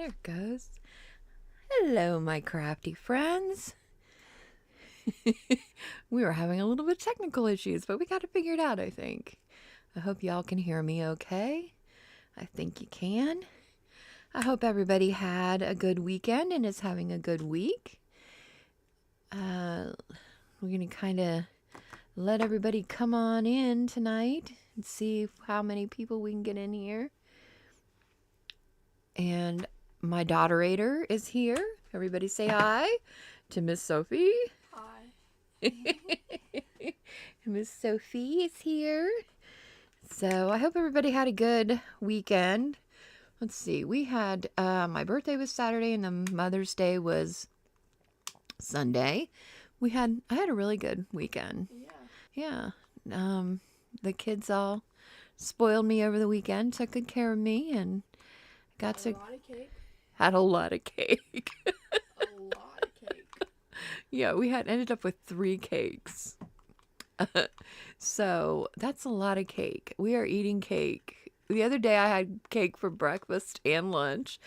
There it goes. Hello, my crafty friends. We were having a little bit of technical issues, but we got it figured out, I think. I hope y'all can hear me okay. I think you can. I hope everybody had a good weekend and is having a good week. We're going to kind of let everybody come on in tonight and see how many people we can get in here. And my daughterator is here. Everybody say hi to Miss Sophie. Hi. Miss Sophie is here. So I hope everybody had a good weekend. Let's see. We had my birthday was Saturday and then Mother's Day was Sunday. I had a really good weekend. Yeah. The kids all spoiled me over the weekend, took good care of me, and Had a lot of cake. had a lot of cake. A lot of cake. Yeah, we ended up with 3 cakes. So that's a lot of cake. We are eating cake. The other day I had cake for breakfast and lunch.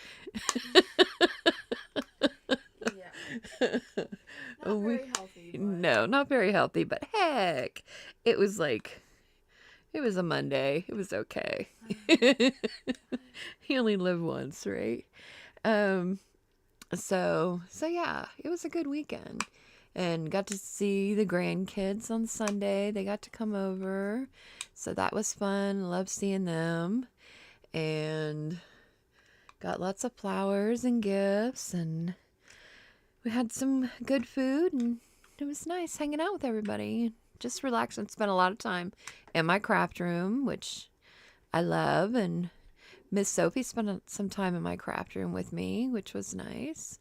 Yeah. Not very healthy. But... No, not very healthy, but heck, it was a Monday. It was okay. You only live once, right? So yeah, it was a good weekend. And got to see the grandkids on Sunday. They got to come over. So that was fun. Love seeing them. And got lots of flowers and gifts. And we had some good food. And it was nice hanging out with everybody. Just relax and spend a lot of time in my craft room, which I love. And Miss Sophie spent some time in my craft room with me, which was nice.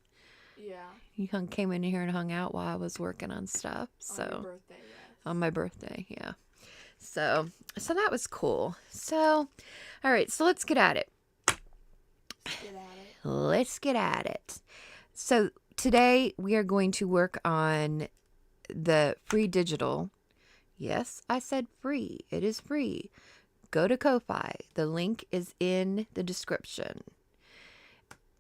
Yeah. You came in here and hung out while I was working on stuff. So On your birthday, yes. On my birthday, yeah. So that was cool. So, all right, so let's get at it. Get at it. Let's get at it. So today we are going to work on the free digital. Yes, I said free. It is free. Go to Ko-Fi. The link is in the description.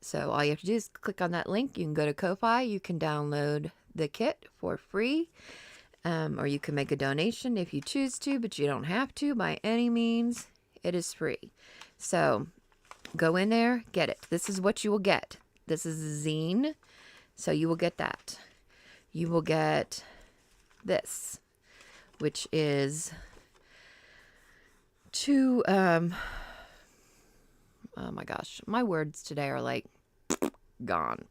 So all you have to do is click on that link. You can go to Ko-Fi. You can download the kit for free. Or you can make a donation if you choose to, but you don't have to by any means. It is free. So go in there, get it. This is what you will get. This is a zine. So you will get that. You will get this, which is two, oh my gosh, my words today are like gone.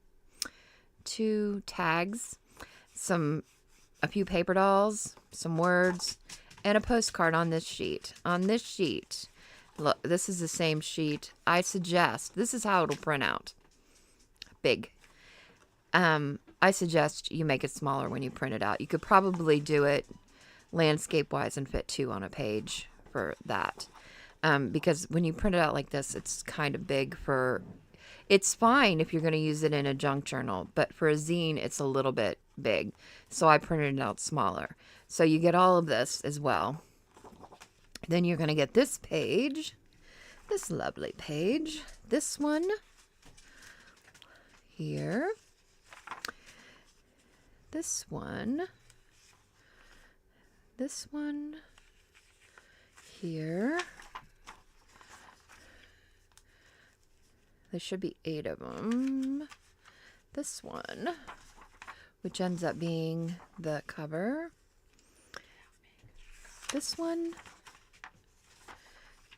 2 tags, a few paper dolls, some words, and a postcard on this sheet. On this sheet, look, this is the same sheet. I suggest, this is how it'll print out. Big. I suggest you make it smaller when you print it out. You could probably do it landscape-wise and fit 2 on a page for that. Because when you print it out like this, it's kind of big it's fine if you're going to use it in a junk journal, but for a zine, it's a little bit big. So I printed it out smaller. So you get all of this as well. Then you're going to get this page, this lovely page, this one here, this one here. There should be 8 of them. This one, which ends up being the cover. This one.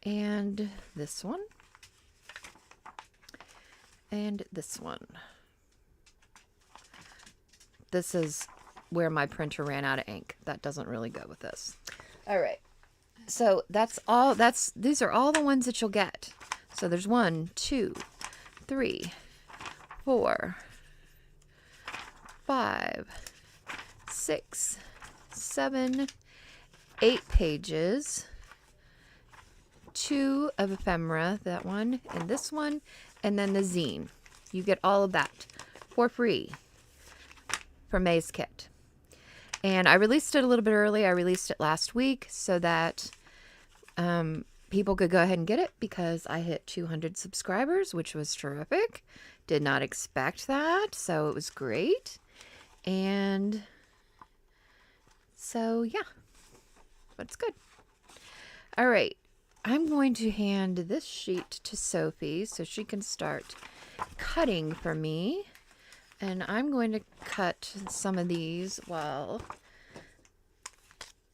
And this one. And this one. This is where my printer ran out of ink. That doesn't really go with this. All right. So that's all. These are all the ones that you'll get. So there's 1, 2, 3, 4, 5, 6, 7, 8 pages. 2 of ephemera, that one, and this one, and then the zine. You get all of that for free from May's Kit. And I released it a little bit early. I released it last week so that people could go ahead and get it because I hit 200 subscribers, which was terrific. Did not expect that, so it was great. And so, yeah, that's good. All right, I'm going to hand this sheet to Sophie so she can start cutting for me. And I'm going to cut some of these while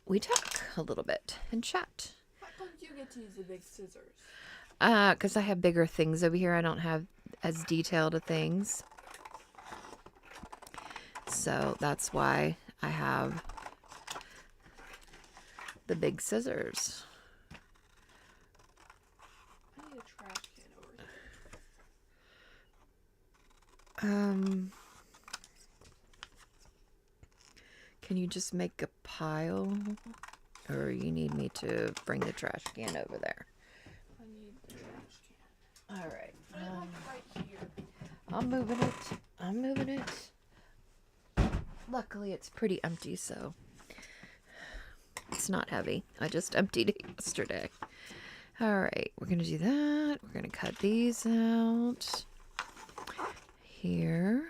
we talk a little bit and chat. How come you get to use the big scissors? Because I have bigger things over here. I don't have as detailed of things. So that's why I have the big scissors. I need a trash can over here. Can you just make a pile? Or you need me to bring the trash can over there? I need the trash can. All right. Put it right here. I'm moving it. I'm moving it. Luckily, it's pretty empty, so it's not heavy. I just emptied it yesterday. All right, we're going to do that. We're going to cut these out here.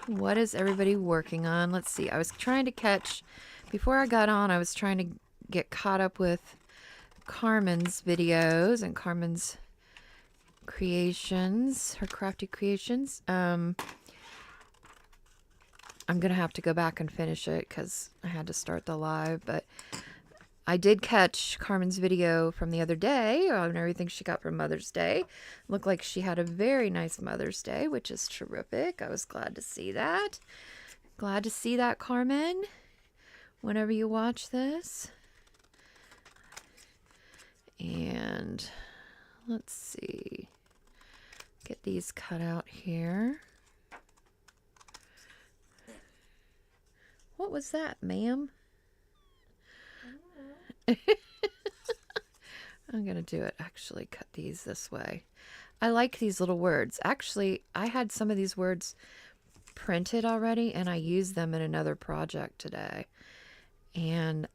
What is everybody working on? Let's see. I was trying to catch, before I got on, I was trying to get caught up with Carmen's videos and Carmen's creations, her crafty creations. I'm going to have to go back and finish it because I had to start the live, but I did catch Carmen's video from the other day on everything she got for Mother's Day. Looked like she had a very nice Mother's Day, which is terrific. I was glad to see that. Glad to see that, Carmen, whenever you watch this. And let's see. Get these cut out here. What was that, ma'am? I'm going to do it. Actually, cut these this way. I like these little words. Actually, I had some of these words printed already, and I used them in another project today. And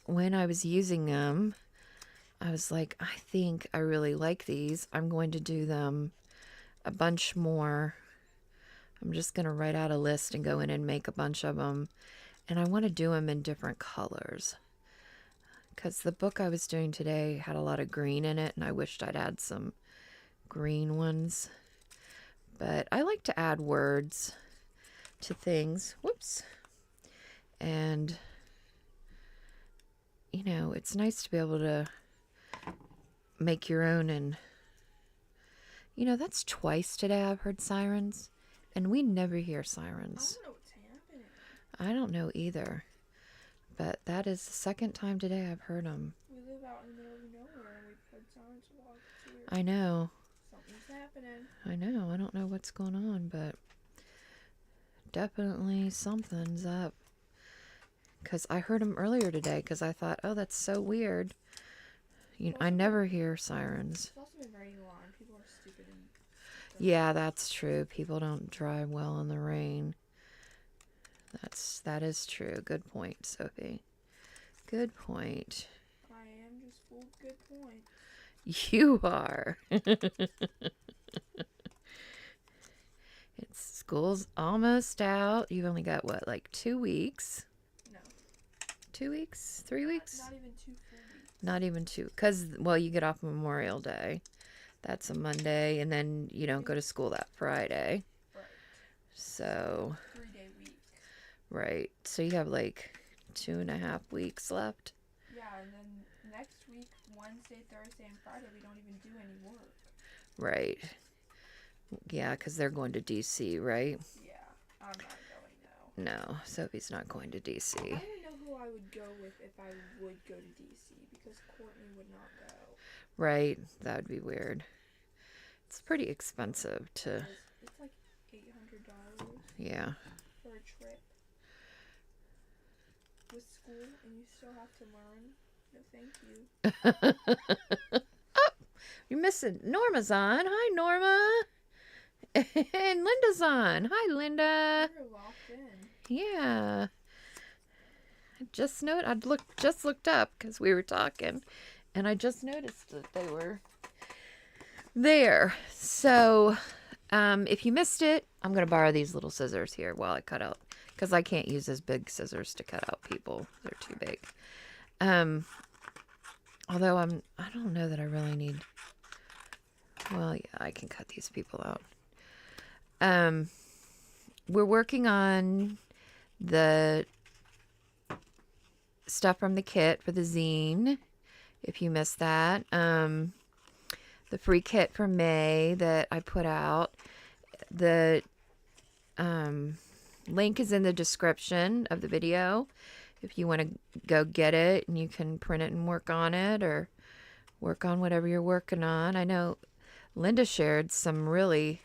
when I was using them, I was like, I think I really like these. I'm going to do them a bunch more. I'm just going to write out a list and go in and make a bunch of them. And I want to do them in different colors. Because the book I was doing today had a lot of green in it, and I wished I'd add some green ones. But I like to add words to things. Whoops. And, you know, it's nice to be able to make your own. And, you know, that's twice today I've heard sirens. And we never hear sirens. I don't know what's happening. I don't know either. But that is the second time today I've heard them. We live out in the middle of nowhere and we've heard sirens a lot. It's weird. I know. Something's happening. I know. I don't know what's going on, but definitely something's up. Because I heard them earlier today because I thought, oh, that's so weird. You know, I never hear sirens. It's also been raining a lot and people are stupid and Yeah, that's true. People don't drive well in the rain. That is true. Good point, Sophie. Good point. I am just full of good points. You are. School's almost out. You've only got what, like 2 weeks? No. 2 weeks? 3 weeks? Not even 2 full weeks. Not even 2. Because, well, you get off Memorial Day. That's a Monday, and then you don't go to school that Friday. Right. So, 3-day week. right. So you have like 2.5 weeks left. Yeah, and then next week, Wednesday, Thursday, and Friday, we don't even do any work. Right. Yeah, because they're going to D.C., right? Yeah, I'm not going now. No, Sophie's not going to D.C. I don't know who I would go with if I would go to DC because Courtney would not go. Right. That would be weird. It's pretty expensive to... It's like $800 Yeah. for a trip with school, and you still have to learn. No, thank you. You're missing... Norma's on. Hi, Norma. And Linda's on. Hi, Linda. You're locked in. Yeah. I just looked up because we were talking, and I just noticed that they were there. So, If you missed it, I'm going to borrow these little scissors here while I cut out, because I can't use those big scissors to cut out people. They're too big. Although I don't know that I really need, well, yeah, I can cut these people out. We're working on the stuff from the kit for the zine, if you missed that. The free kit for May that I put out. The link is in the description of the video if you want to go get it, and you can print it and work on it, or work on whatever you're working on. I know Linda shared some really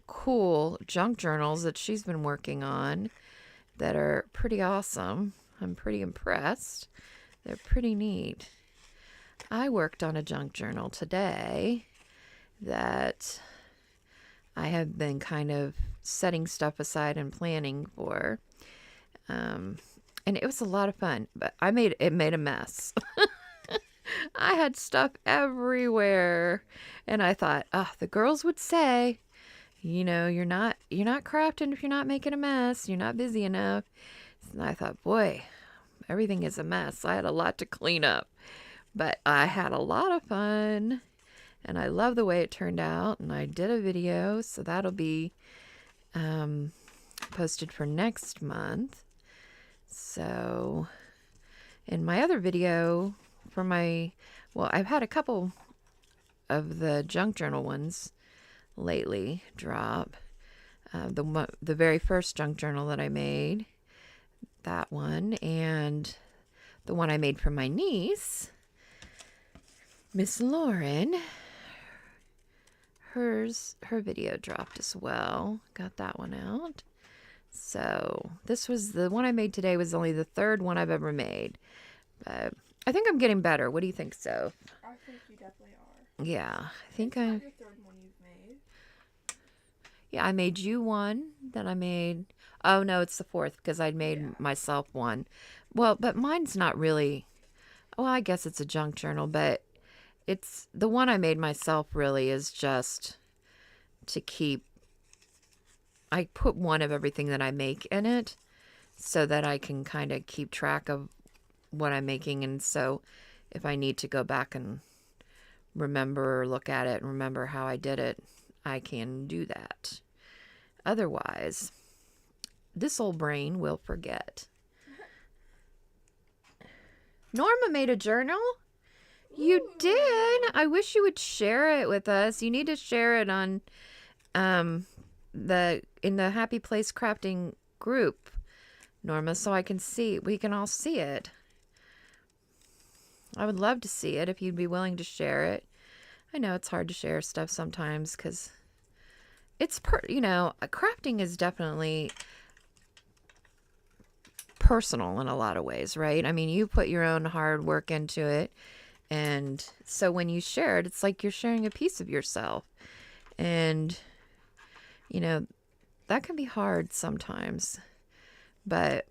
cool junk journals that she's been working on that are pretty awesome. I'm pretty impressed. They're pretty neat. I worked on a junk journal today that I have been kind of setting stuff aside and planning for. And it was a lot of fun, but it made a mess. I had stuff everywhere. And I thought, the girls would say, you know, you're not crafting if you're not making a mess. You're not busy enough. And I thought, boy, everything is a mess. I had a lot to clean up. But I had a lot of fun, and I love the way it turned out, and I did a video, so that'll be posted for next month. So, in my other video for I've had a couple of the junk journal ones lately drop. The very first junk journal that I made, that one, and the one I made for my niece, Miss Lauren, her video dropped as well. Got that one out. So this was the one I made today, was only the third one I've ever made. But I think I'm getting better. What do you think, Soph? I think you definitely are. Yeah, I think It's not your third one you've made. Yeah, I made you one. Then I made. Oh no, it's the fourth because I'd made myself one. Well, but mine's not really. Well, I guess it's a junk journal, but it's the one I made myself really is just to keep. I put one of everything that I make in it so that I can kind of keep track of what I'm making. And so if I need to go back and remember or look at it and remember how I did it, I can do that. Otherwise, this old brain will forget. Norma made a journal. You did. I wish you would share it with us. You need to share it on in the Happy Place Crafting group, Norma, so we can all see it. I would love to see it if you'd be willing to share it. I know it's hard to share stuff sometimes because it's crafting is definitely personal in a lot of ways, right? I mean, you put your own hard work into it. And so when you share it, it's like you're sharing a piece of yourself. And, that can be hard sometimes. But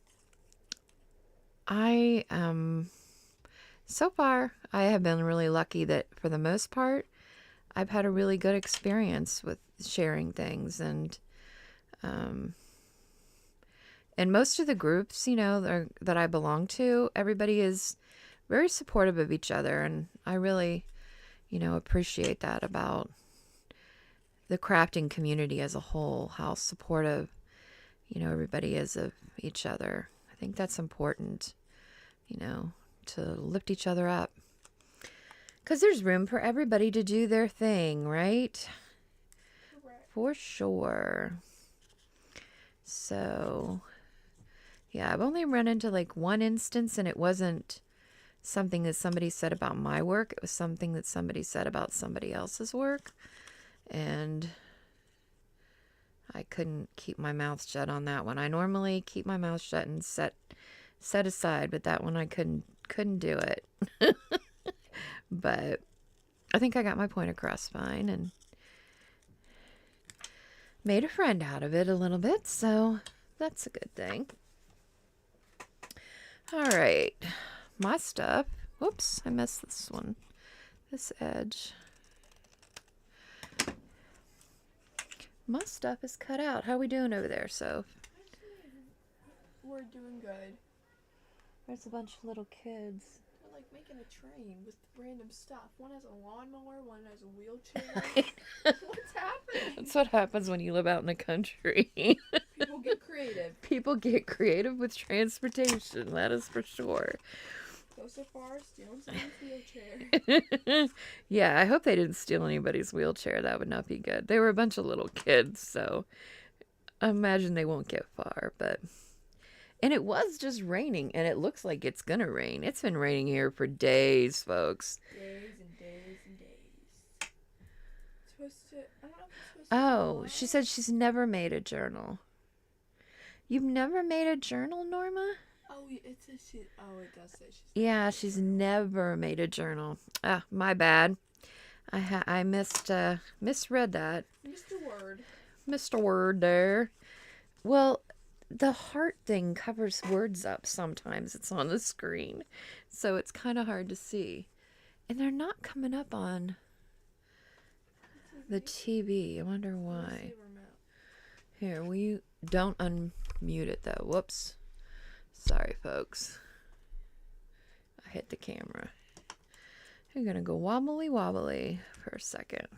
so far, I have been really lucky that for the most part, I've had a really good experience with sharing things. And most of the groups, that I belong to, everybody is very supportive of each other, and I really, appreciate that about the crafting community as a whole, how supportive, everybody is of each other. I think that's important, to lift each other up, because there's room for everybody to do their thing, right? Correct. For sure. So, yeah, I've only run into one instance, and it wasn't something that somebody said about my work. It was something that somebody said about somebody else's work. And I couldn't keep my mouth shut on that one. I normally keep my mouth shut and set aside, but that one I couldn't do it. But I think I got my point across fine and made a friend out of it a little bit, so that's a good thing. All right. My stuff. Whoops, I missed this one. This edge. My stuff is cut out. How we doing over there, Soph? We're doing good. There's a bunch of little kids. They're like making a train with random stuff. One has a lawnmower, one has a wheelchair. What's happening? That's what happens when you live out in the country. People get creative. People get creative with transportation, that is for sure. Go so far, stealing someone's wheelchair. Yeah, I hope they didn't steal anybody's wheelchair. That would not be good. They were a bunch of little kids, so I imagine they won't get far, but... And it was just raining, and it looks like it's gonna rain. It's been raining here for days, folks. Days and days and days. It's supposed to... I don't know if it's supposed to... Oh, she said she's never made a journal. You've never made a journal, Norma? Oh, it says she... Oh, it does say she's... Yeah, she's never made a journal. Ah, my bad. I misread that. Mr. Word. Mr. Word there. Well, the heart thing covers words up sometimes. It's on the screen. So it's kind of hard to see. And they're not coming up on the TV. I wonder why. Here, don't unmute it though. Whoops. Sorry, folks. I hit the camera. I'm going to go wobbly wobbly for a second.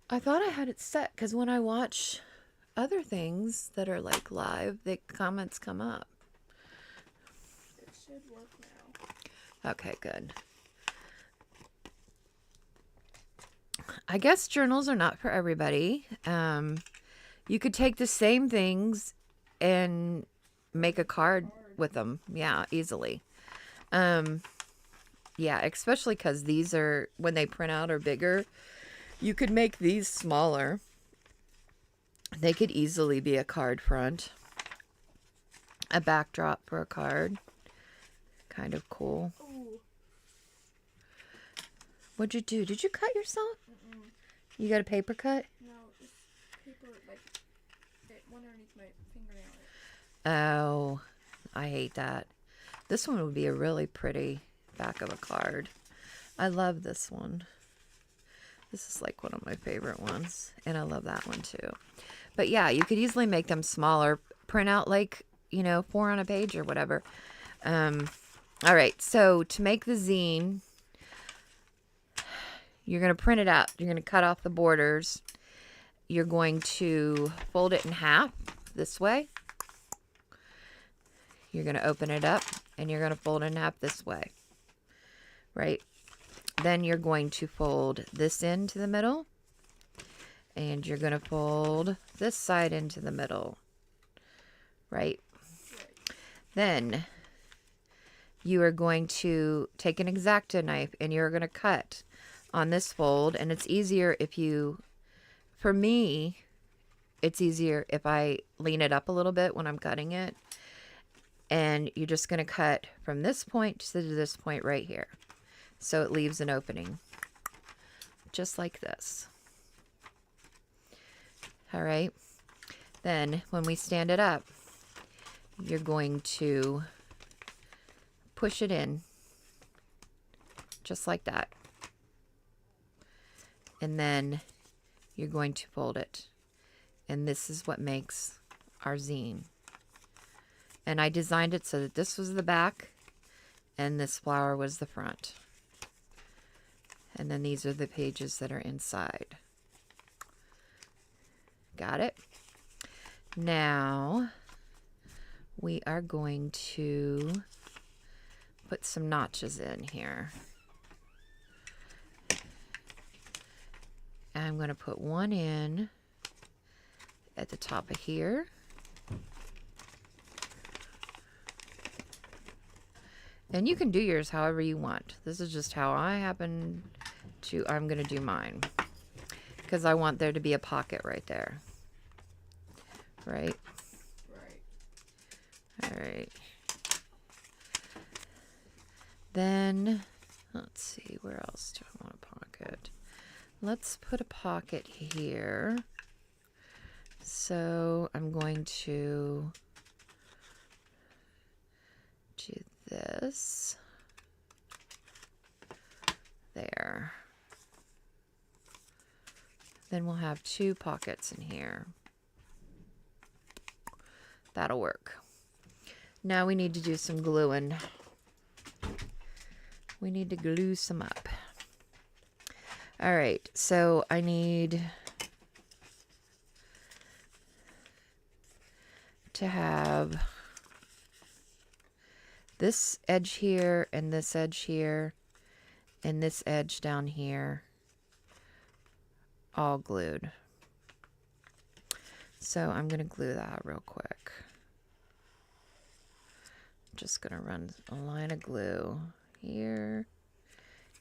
I thought I had it set because when I watch other things that are like live, the comments come up. It should work now. Okay, good. I guess journals are not for everybody. You could take the same things and make a card with them. Yeah, easily. Yeah, especially because these are, when they print out, are bigger. You could make these smaller. They could easily be a card front. A backdrop for a card. Kind of cool. Ooh. What'd you do? Did you cut yourself? Mm-mm. You got a paper cut? No, this paper, like, it went underneath my fingernail. Oh, I hate that. This one would be a really pretty back of a card. I love this one. This is like one of my favorite ones. And I love that one too. But yeah, you could easily make them smaller. Print out like, 4 on a page or whatever. All right, so to make the zine, you're going to print it out. You're going to cut off the borders. You're going to fold it in half this way. You're going to open it up and you're going to fold it in half this way. Right? Then you're going to fold this into the middle. And you're going to fold this side into the middle. Right? Then you are going to take an X-Acto knife and you're going to cut on this fold. And it's easier for me, it's easier if I lean it up a little bit when I'm cutting it. And you're just going to cut from this point to this point right here. So it leaves an opening. Just like this. All right. Then when we stand it up, you're going to push it in. Just like that. And then you're going to fold it. And this is what makes our zine. And I designed it so that this was the back and this flower was the front. And then these are the pages that are inside. Got it? Now, we are going to put some notches in here. I'm going to put one in at the top of here. And you can do yours however you want. This is just how I'm going to do mine. Because I want there to be a pocket right there. Right? Right. All right. Then, let's see, where else do I want a pocket? Let's put a pocket here. So I'm going to do this there. Then we'll have 2 pockets in here. That'll work. Now we need to do some gluing. We need to glue some up. All right, so I need to have this edge here and this edge here and this edge down here all glued. So I'm going to glue that real quick. Just going to run a line of glue here,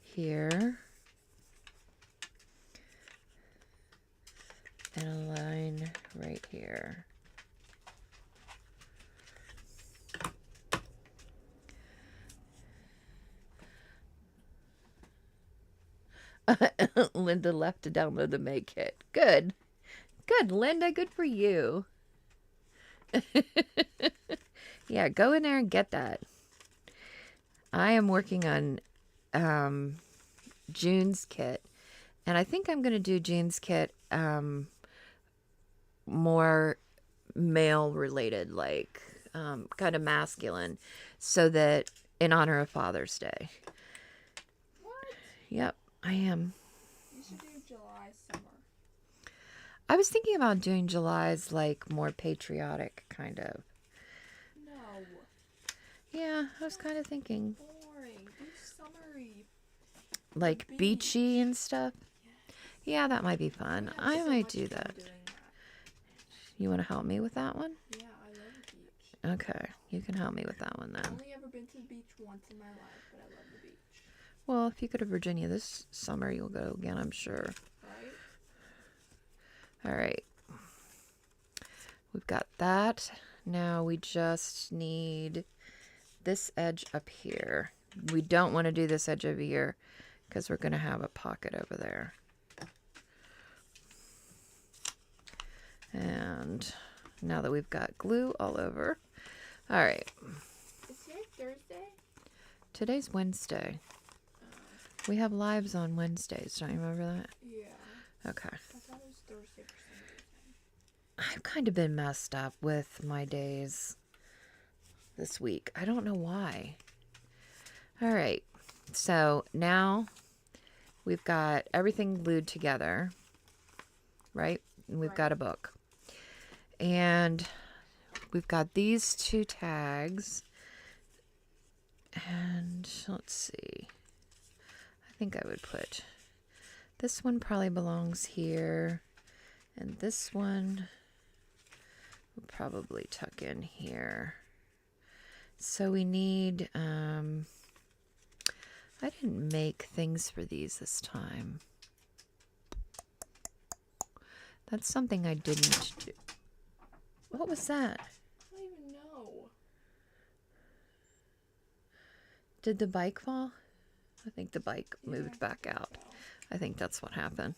here, and a line right here. Linda left to download the Make Kit. Good. Good, Linda. Good for you. Yeah, go in there and get that. I am working on June's kit. And I think I'm going to do June's kit more male related, like kind of masculine, so that in honor of Father's Day. What? Yep, I am. You should do July summer. I was thinking about doing July's like more patriotic kind of. No. Yeah, I was kind of thinking Boring. Do summery. like Beach. beachy and stuff. Yeah, that might be fun. I have I so might much do fun that. doing that. You want to help me with that one? Yeah, I love the beach. Okay, you can help me with that one I've then. only ever been to the beach once in my life, but I love the beach. Well, if you go to Virginia this summer, you'll go again, I'm sure. Right? All right. We've got that. Now we just need this edge up here. We don't want to do this edge over here because we're going to have a pocket over there. And now that we've got glue all over. All right. Is today Thursday? Today's Wednesday. We have lives on Wednesdays. Don't you remember that? Yeah. Okay. I thought it was Thursday for some reason. I've kind of been messed up with my days this week. I don't know why. All right. So now we've got everything glued together, right? And we've got a book. And we've got these 2 tags. And let's see. I think I would put this one probably belongs here. And this one will probably tuck in here. So we need, I didn't make things for these this time. That's something I didn't do. What was that? I don't even know. Did the bike fall? I think the bike Yeah, moved back out. so. I think that's what happened.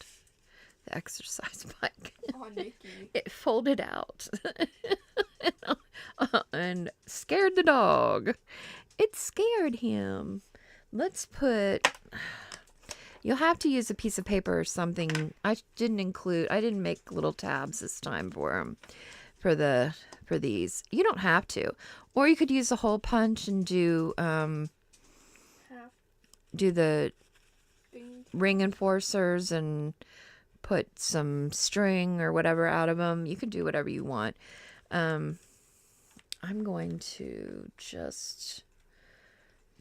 The exercise bike. Oh, Nikki. It folded out and scared the dog. It scared him. Let's put... You'll have to use a piece of paper or something. I didn't make little tabs this time for them. For these. You don't have to. Or you could use a hole punch and do Half the thing. ring enforcers and put some string or whatever out of them. You can do whatever you want. I'm going to just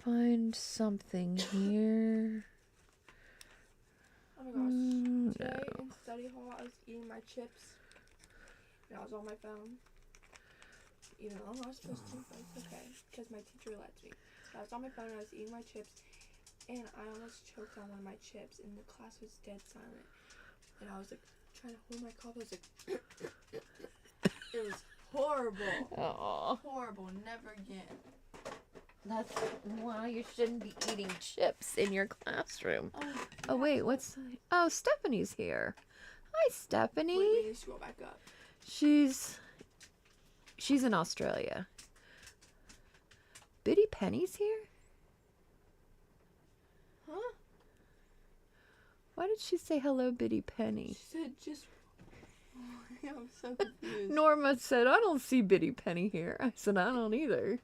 find something here. Oh my gosh. Today No. in study hall, I was eating my chips. And I was on my phone. Even though I'm not supposed to, but it's okay. Because my teacher lets me. So I was on my phone and I was eating my chips. And I almost choked on one of my chips. And the class was dead silent. And I was like trying to hold my cough. I was like, it was horrible. Oh, Horrible. Never again. that's why you shouldn't be eating chips in your classroom. Oh, Oh, yeah. wait, oh, Stephanie's here. Hi, Stephanie. Wait, we need to scroll back up. She's in Australia. Biddy Penny's here? Huh? Why did she say hello, Biddy Penny? She said just... I'm so confused. Norma said, I don't see Biddy Penny here. I said, I don't either.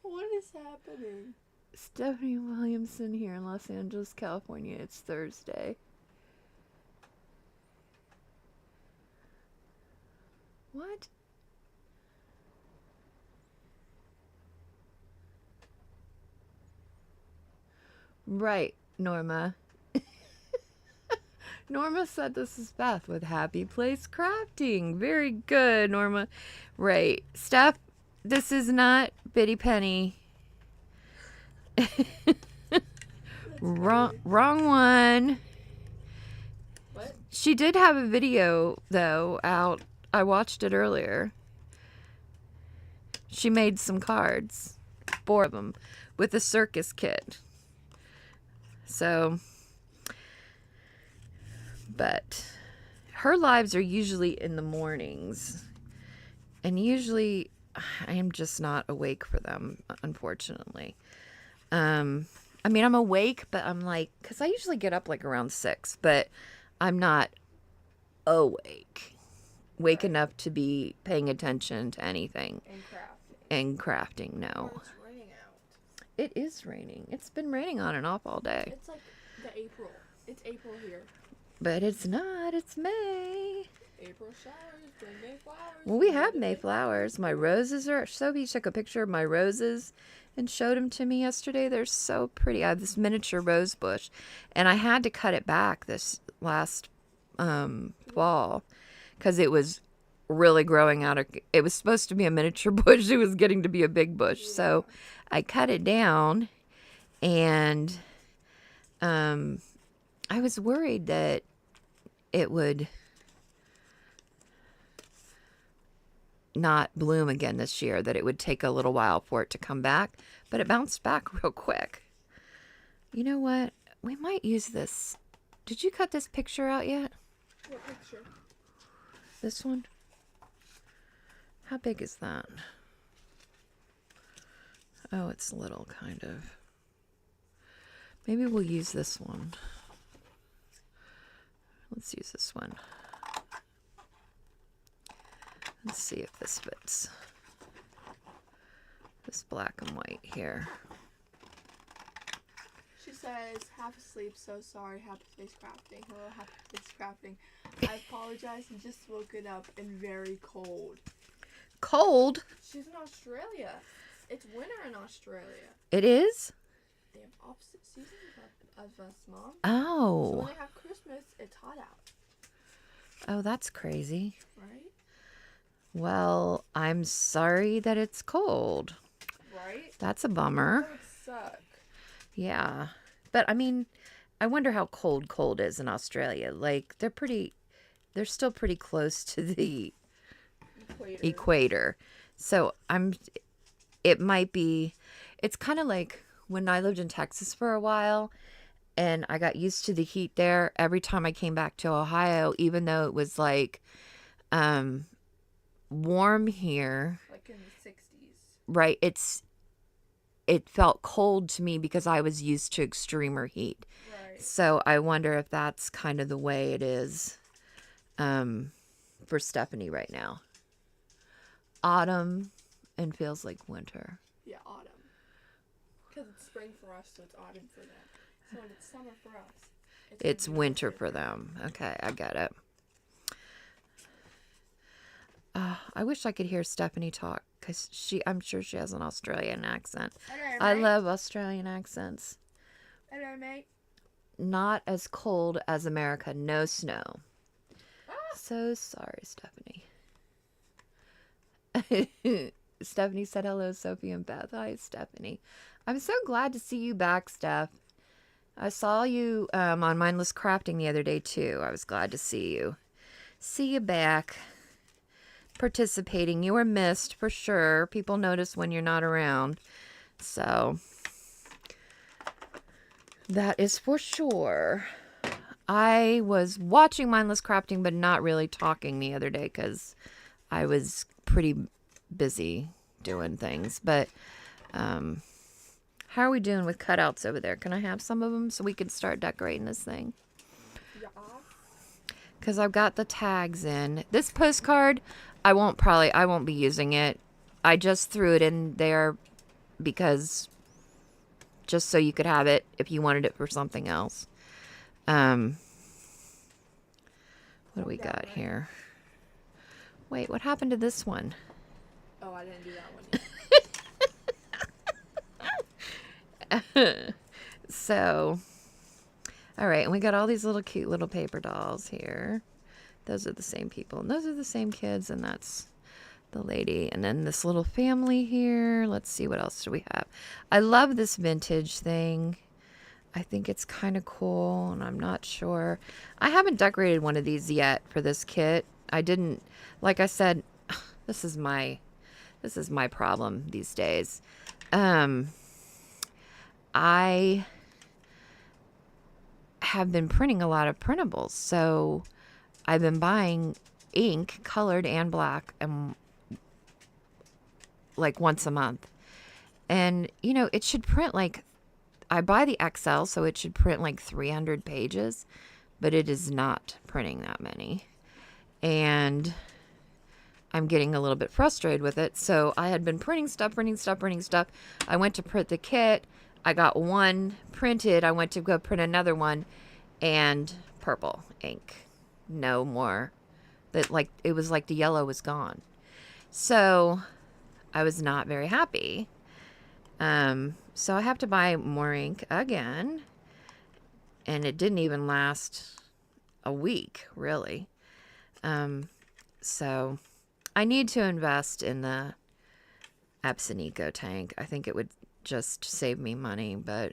What is happening? Stephanie Williamson here in Los Angeles, California. It's Thursday. What? Right, Norma. Norma said this is Beth with Happy Place Crafting. Very good, Norma. Right. Steph, this is not Biddy Penny. Wrong one. What? She did have a video, though, out. I watched it earlier. She made some cards. 4 of them. With a circus kit. So... But her lives are usually in the mornings. And usually I am just not awake for them, unfortunately. I mean, I'm awake, but I'm like, because I usually get up like around 6, but I'm not awake. Wake enough to be paying attention to anything. And crafting, no. Oh, it's raining out. It is raining. It's been raining on and off all day. It's like the April. It's April here. But it's not. It's May. April showers, bring May flowers. Well, we have May flowers. My roses are... Sophie took a picture of my roses and showed them to me yesterday. They're so pretty. I have this miniature rose bush. And I had to cut it back this last fall because it was really growing out of... It was supposed to be a miniature bush. It was getting to be a big bush. Yeah. So I cut it down and I was worried that it would not bloom again this year, that it would take a little while for it to come back, but it bounced back real quick. You know what? We might use this. Did you cut this picture out yet? What picture? This one? How big is that? Oh, it's little, kind of. Maybe we'll use this one. Let's use this one. Let's see if this fits. This black and white here. She says, half asleep, so sorry, Happy Face Crafting. Hello, Happy Face Crafting. I apologize, I just woken up and very cold. Cold? She's in Australia. It's winter in Australia. It is? They have opposite seasons of us, Mom. Oh. So when they have Christmas, it's hot out. Oh, that's crazy. Right? Well, I'm sorry that it's cold. Right? That's a bummer. That would suck. Yeah. But, I mean, I wonder how cold is in Australia. Like, they're still pretty close to the equator. So, it might be, it's kind of like when I lived in Texas for a while and I got used to the heat there. Every time I came back to Ohio, even though it was like warm here, like in the 60s, right? It felt cold to me because I was used to extremer heat. right? So I wonder if that's kind of the way it is for Stephanie right now. Autumn and feels like winter. Yeah, autumn. Because it's spring for us, so it's autumn for them. So when it's summer for us, it's winter for them. Okay, I get it. I wish I could hear Stephanie talk because I'm sure she has an Australian accent. Hello, I mate. love Australian accents. Hello, mate. Not as cold as America. No snow. Ah! So sorry, Stephanie. Stephanie said hello, Sophie and Beth. Hi, Stephanie. I'm so glad to see you back, Steph. I saw you on Mindless Crafting the other day, too. I was glad to see you. See you back. Participating. You were missed, for sure. People notice when you're not around. So, that is for sure. I was watching Mindless Crafting, but not really talking the other day because I was pretty busy doing things. But how are we doing with cutouts over there? Can I have some of them so we can start decorating this thing? Yeah. Because I've got the tags in. This postcard, I won't be using it. I just threw it in there because just so you could have it if you wanted it for something else. What do we got here? Wait, what happened to this one? Oh, I didn't do that one yet. So, all right, and we got all these little cute little paper dolls here. Those are the same people, and those are the same kids, and that's the lady. And then this little family here. Let's see, what else do we have? I love this vintage thing. I think it's kind of cool, and I'm not sure. I haven't decorated one of these yet for this kit. I didn't, like I said, this is my problem these days. I have been printing a lot of printables, so I've been buying ink, colored and black, and like once a month. And you know, it should print like, I buy the XL, so it should print like 300 pages, but it is not printing that many. And I'm getting a little bit frustrated with it. So I had been printing stuff. I went to print the kit. I got one printed. I went to go print another one, and purple ink. No more. That, like, it was like the yellow was gone. So I was not very happy. So I have to buy more ink again. And it didn't even last a week, really. So I need to invest in the Epson Eco tank. I think it would just save me money, but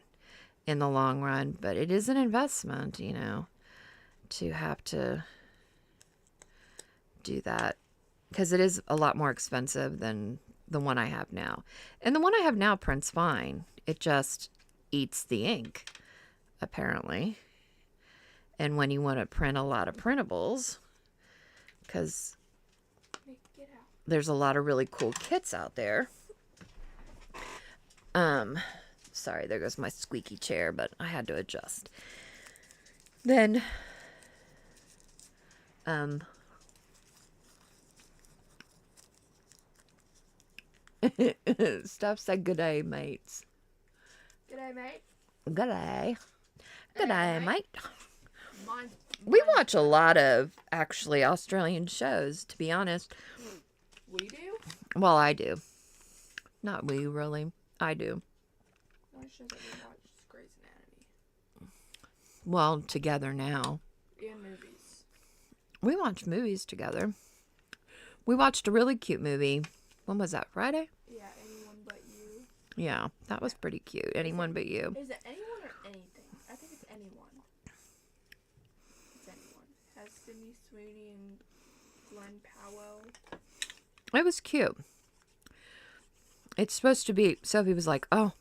in the long run, but it is an investment, you know, to have to do that, because it is a lot more expensive than the one I have now. And the one I have now prints fine. It just eats the ink, apparently. And when you want to print a lot of printables, because there's a lot of really cool kits out there. Sorry, there goes my squeaky chair, but I had to adjust. Then, Steph said good day, mates. Good day, mate. Good day. Good day, mate. Mine's We watch a lot of, actually, Australian shows, to be honest. We do? Well, I do. Not we, really. I do. No, shows that we watch is Grey's Anatomy. Well, together now. And movies. We watch movies together. We watched a really cute movie. When was that? Friday? Yeah, Anyone But You. Yeah, that was pretty cute. Anyone But You. Is it anyone or anything? I think it's anyone. It's anyone. Has Sydney Sweeney and Glenn Powell. It was cute. It's supposed to be, Sophie was like, oh,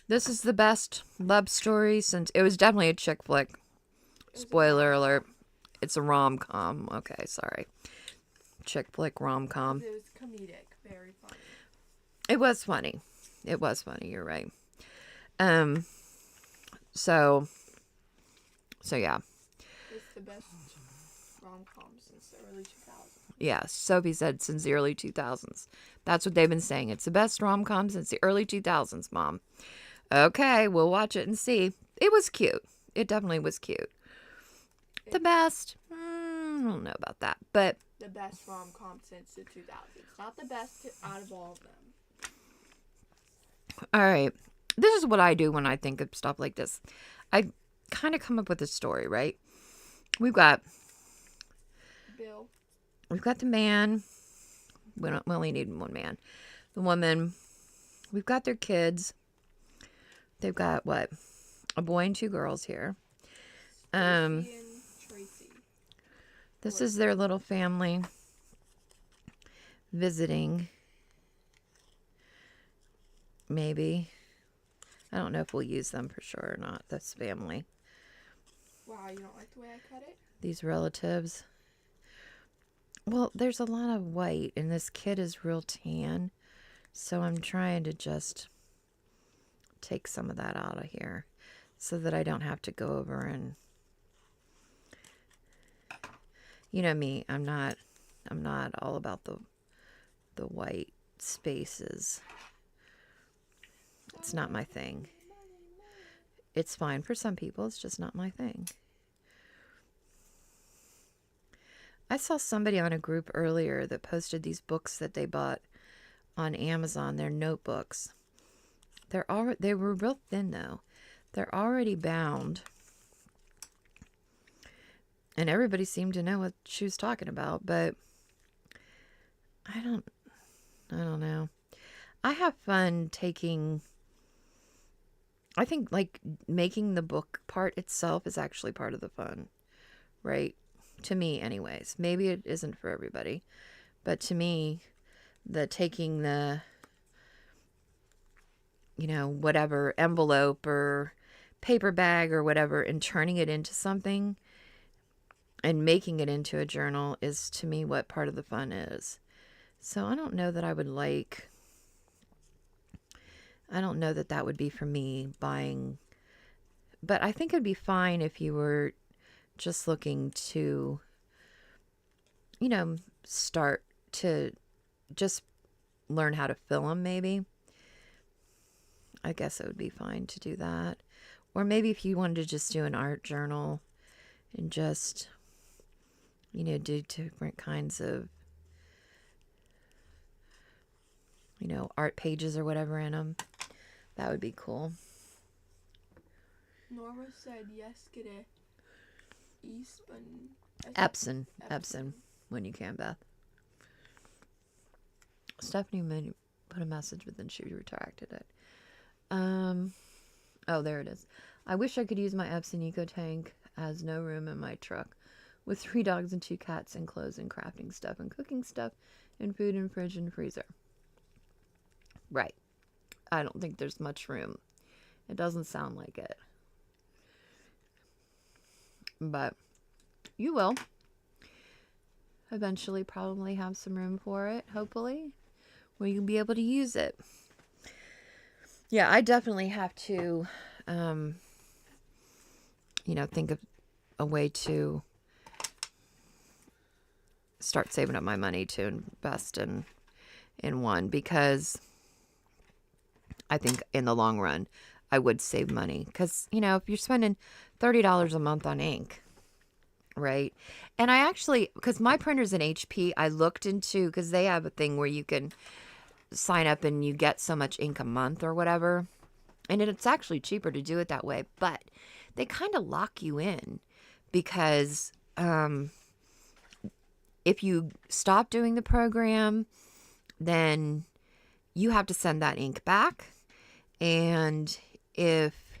this is the best love story since, it was definitely a chick flick. Spoiler alert. It's a rom-com. Okay, sorry. Chick flick rom-com. It was comedic. Very funny. It was funny. It was funny. You're right. So yeah. It's the best rom-com since the early 2000s. Yeah, Sophie said since the early 2000s. That's what they've been saying. It's the best rom-com since the early 2000s, Mom. Okay, we'll watch it and see. It was cute. It definitely was cute. The best? I don't know about that, but The best rom-com since the 2000s. Not the best out of all of them. all right. This is what I do when I think of stuff like this. I kind of come up with a story, right? We've got Bill. We've got the man. We only need one man. The woman. We've got their kids. They've got what? A boy and two girls here. And Tracy. This is their little family visiting. Maybe. I don't know if we'll use them for sure or not. This family. Wow, you don't like the way I cut it? These relatives. Well, there's a lot of white, and this kid is real tan. So I'm trying to just take some of that out of here so that I don't have to go over and, you know me, I'm not all about the white spaces. It's not my thing. It's fine for some people, it's just not my thing. I saw somebody on a group earlier that posted these books that they bought on Amazon. They're notebooks. They were real thin though. They're already bound. And everybody seemed to know what she was talking about, but I don't know. I have fun I think like making the book part itself is actually part of the fun, right? To me anyways. Maybe it isn't for everybody, but to me, taking the, whatever envelope or paper bag or whatever and turning it into something and making it into a journal is to me what part of the fun is. So I don't know that that would be for me buying, but I think it'd be fine if you were just looking to, start to just learn how to fill them maybe. I guess it would be fine to do that. Or maybe if you wanted to just do an art journal and just, do different kinds of, art pages or whatever in them. That would be cool. Norma said yes, get a Epson, when you can, Beth. Stephanie put a message, but then she retracted it. Oh, there it is. I wish I could use my Epson Eco Tank. Has no room in my truck. With 3 dogs and 2 cats and clothes and crafting stuff and cooking stuff and food in fridge and freezer. Right. I don't think there's much room. It doesn't sound like it. But you will eventually probably have some room for it, hopefully, where you'll be able to use it. Yeah, I definitely have to, think of a way to start saving up my money to invest in one, because I think in the long run I would save money, because if you're spending $30 a month on ink, right? And I actually, because my printer's an HP, I looked into, because they have a thing where you can sign up and you get so much ink a month or whatever, and it's actually cheaper to do it that way, but they kind of lock you in, because if you stop doing the program, then you have to send that ink back. And if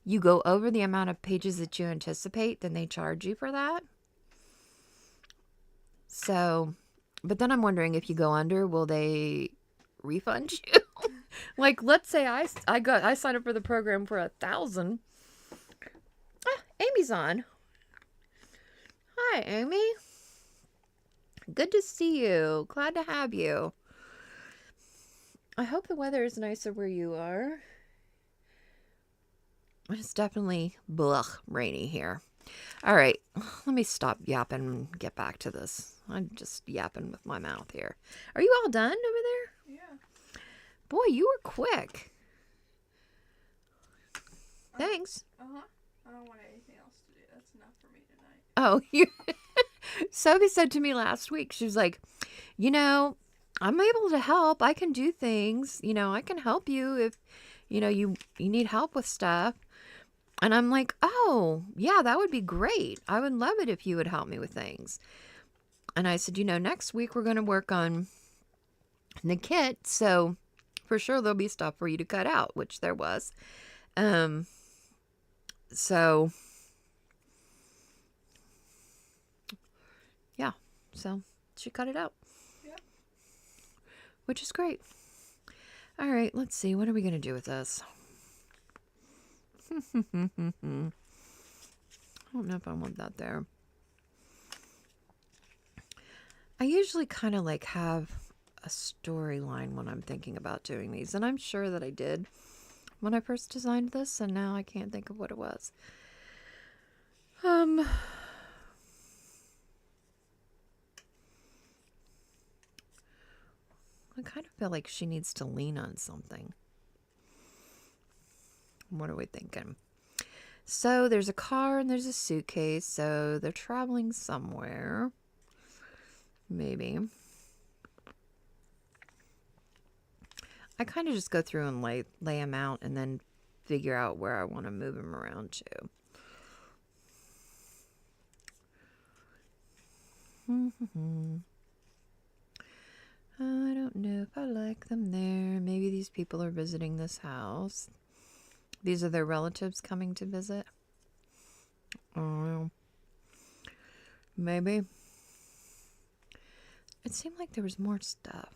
you go over the amount of pages that you anticipate, then they charge you for that. So, but then I'm wondering, if you go under, will they refund you? Like, let's say I signed up for the program for 1,000. Amy's on. Hi, Amy. Good to see you. Glad to have you. I hope the weather is nicer where you are. It's definitely rainy here. All right, let me stop yapping and get back to this. I'm just yapping with my mouth here. Are you all done over there? Yeah. Boy, you were quick. Thanks. Uh-huh. I don't want anything else to do. That's enough for me tonight. Oh, Sophie said to me last week, she was like, I'm able to help. I can do things. I can help you if, you need help with stuff. And I'm like, oh, yeah, that would be great. I would love it if you would help me with things. And I said, next week we're going to work on the kit. So for sure there'll be stuff for you to cut out, which there was. So yeah, so she cut it out. Yeah. Which is great. All right, let's see. What are we going to do with this? I don't know if I want that there. I usually kind of like have a storyline when I'm thinking about doing these, and I'm sure that I did when I first designed this, and now I can't think of what it was. I kind of feel like she needs to lean on something. What are we thinking? So there's a car and there's a suitcase, so they're traveling somewhere. Maybe. I kind of just go through and lay them out and then figure out where I want to move them around to. I don't know if I like them there. Maybe these people are visiting this house. These are their relatives coming to visit. Oh, maybe. It seemed like there was more stuff.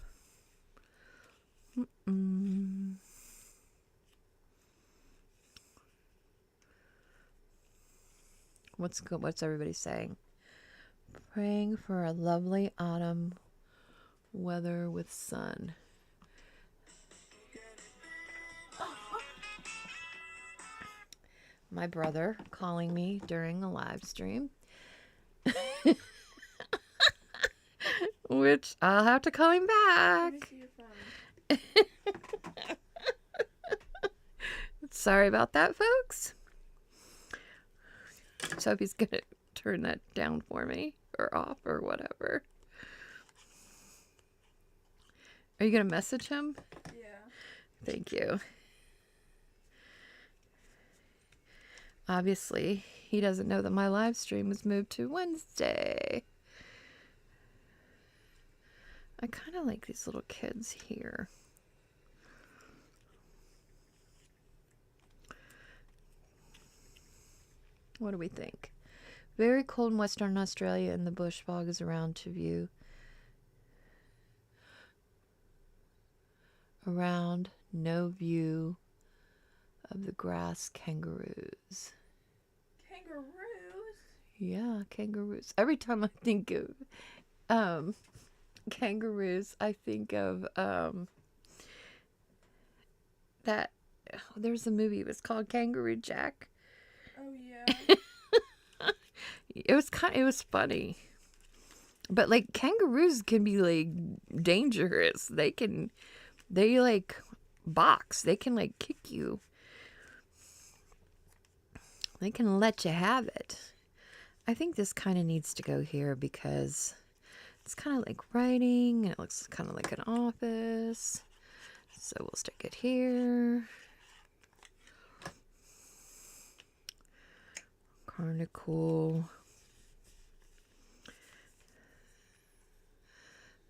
What's everybody saying? Praying for a lovely autumn weather with sun. My brother calling me during a live stream. Which I'll have to call him back. Let me see your phone. Sorry about that, folks. So hope he's gonna turn that down for me or off or whatever. Are you gonna message him? Yeah. Thank you. Obviously, he doesn't know that my live stream was moved to Wednesday. I kind of like these little kids here. What do we think? Very cold in Western Australia and the bush fog is around to view. Around, no view of the grass kangaroos. Kangaroos? Yeah, kangaroos. Every time I think of kangaroos, I think of that there's a movie, it was called Kangaroo Jack. Oh yeah. It was funny. But like kangaroos can be like dangerous. They like box. They can like kick you. They can let you have it. I think this kind of needs to go here because it's kind of like writing and it looks kind of like an office. So we'll stick it here. Kind of cool.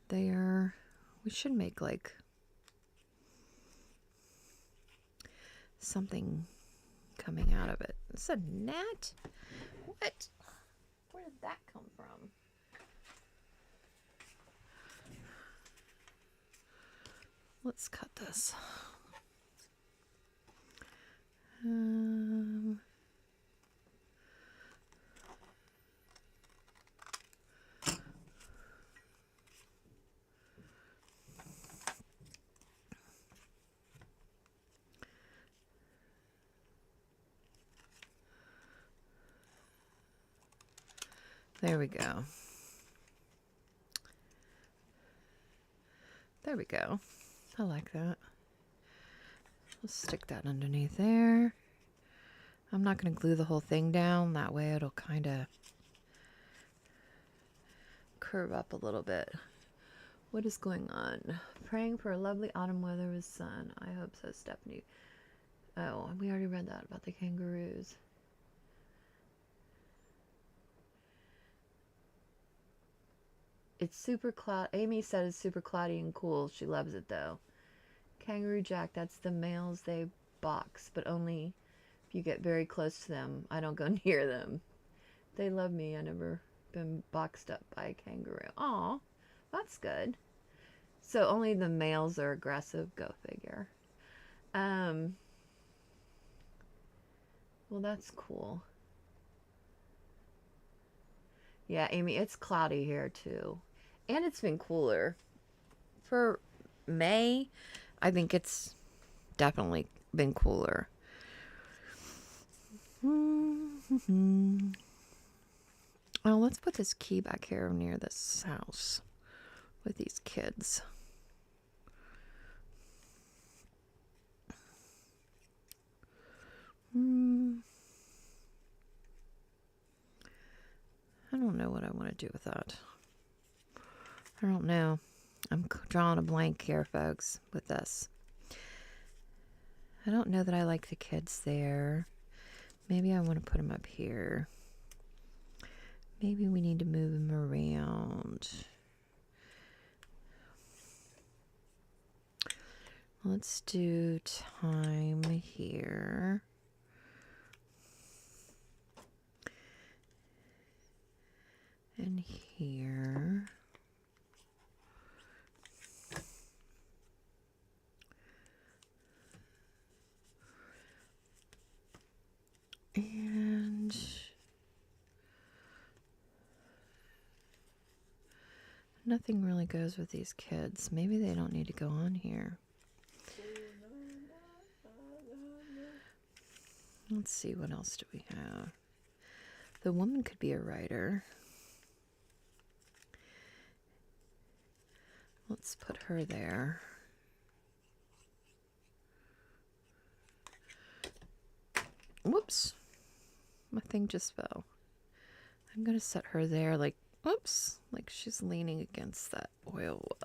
There. We should make like something coming out of it. It's a gnat? What? Where did that come from? Let's cut this. There we go. There we go. I like that. Let's stick that underneath there. I'm not going to glue the whole thing down. That way it'll kind of curve up a little bit. What is going on? Praying for a lovely autumn weather with sun. I hope so, Stephanie. Oh, we already read that about the kangaroos. It's super cloud. Amy said it's super cloudy and cool. She loves it though. Kangaroo Jack, that's the males they box, but only if you get very close to them. I don't go near them. They love me. I never been boxed up by a kangaroo. Aw, that's good. So only the males are aggressive. Go figure. Well, that's cool. Yeah, Amy, it's cloudy here too. And it's been cooler. For May, I think it's definitely been cooler. Oh, let's put this key back here near this house with these kids. I don't know what I want to do with that. I don't know. I'm drawing a blank here, folks, with this. I don't know that I like the kids there. Maybe I want to put them up here. Maybe we need to move them around. Let's do time here. And here. And nothing really goes with these kids. Maybe they don't need to go on here. Let's see, what else do we have? The woman could be a writer. Let's put her there. Whoops. My thing just fell. I'm going to set her there like, whoops, like she's leaning against that oil well.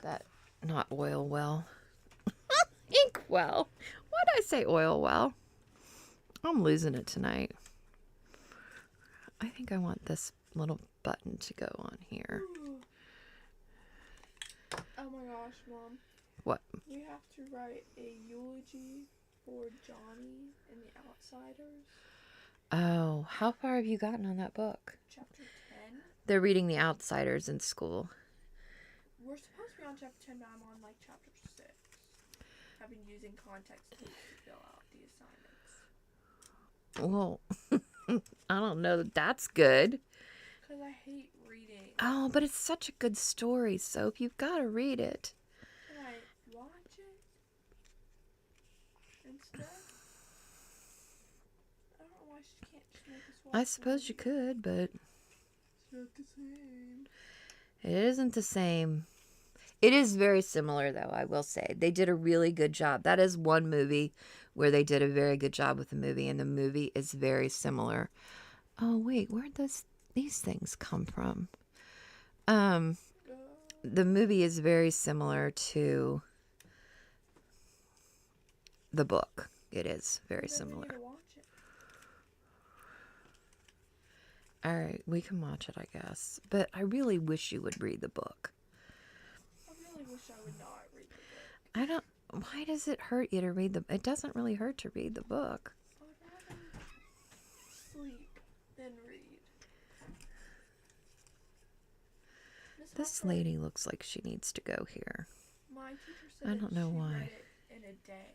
That, not oil well. Ink well. Why did I say oil well? I'm losing it tonight. I think I want this little button to go on here. Oh my gosh, Mom. What? We have to write a eulogy for Johnny and the Outsiders. Oh, how far have you gotten on that book? Chapter 10. They're reading The Outsiders in school. We're supposed to be on chapter 10, but I'm on like chapter 6. I've been using context clues to fill out the assignments. Well, I don't know that that's good. Because I hate reading. Oh, but it's such a good story, Soap. You've got to read it. Can I watch it instead? I don't know why she can't just make us watch I suppose you could, but It's not the same. it isn't the same. It is very similar, though, I will say. They did a really good job. That is one movie where they did a very good job with the movie, and the movie is very similar. Oh, wait, where'd these things come from? The movie is very similar to the book. It is very similar. All right, we can watch it, I guess. But I really wish you would read the book. I really wish I would not read the book. I don't... Why does it hurt you to read the... It doesn't really hurt to read the book. I'd rather sleep than read. This lady looks like she needs to go here. My teacher said I don't know she why. read it in a day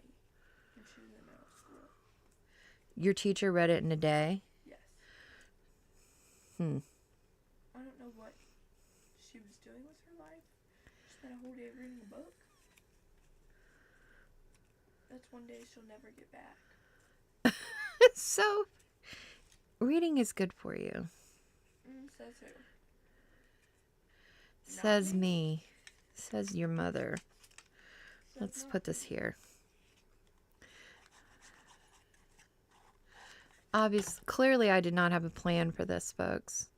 when she was in middle school. Your teacher read it in a day? Yes. I don't know what she was doing with her life. She spent a whole day reading a book. That's one day she'll never get back. So, reading is good for you. Says who? Says me. Says your mother. Let's put this here. Clearly I did not have a plan for this, folks.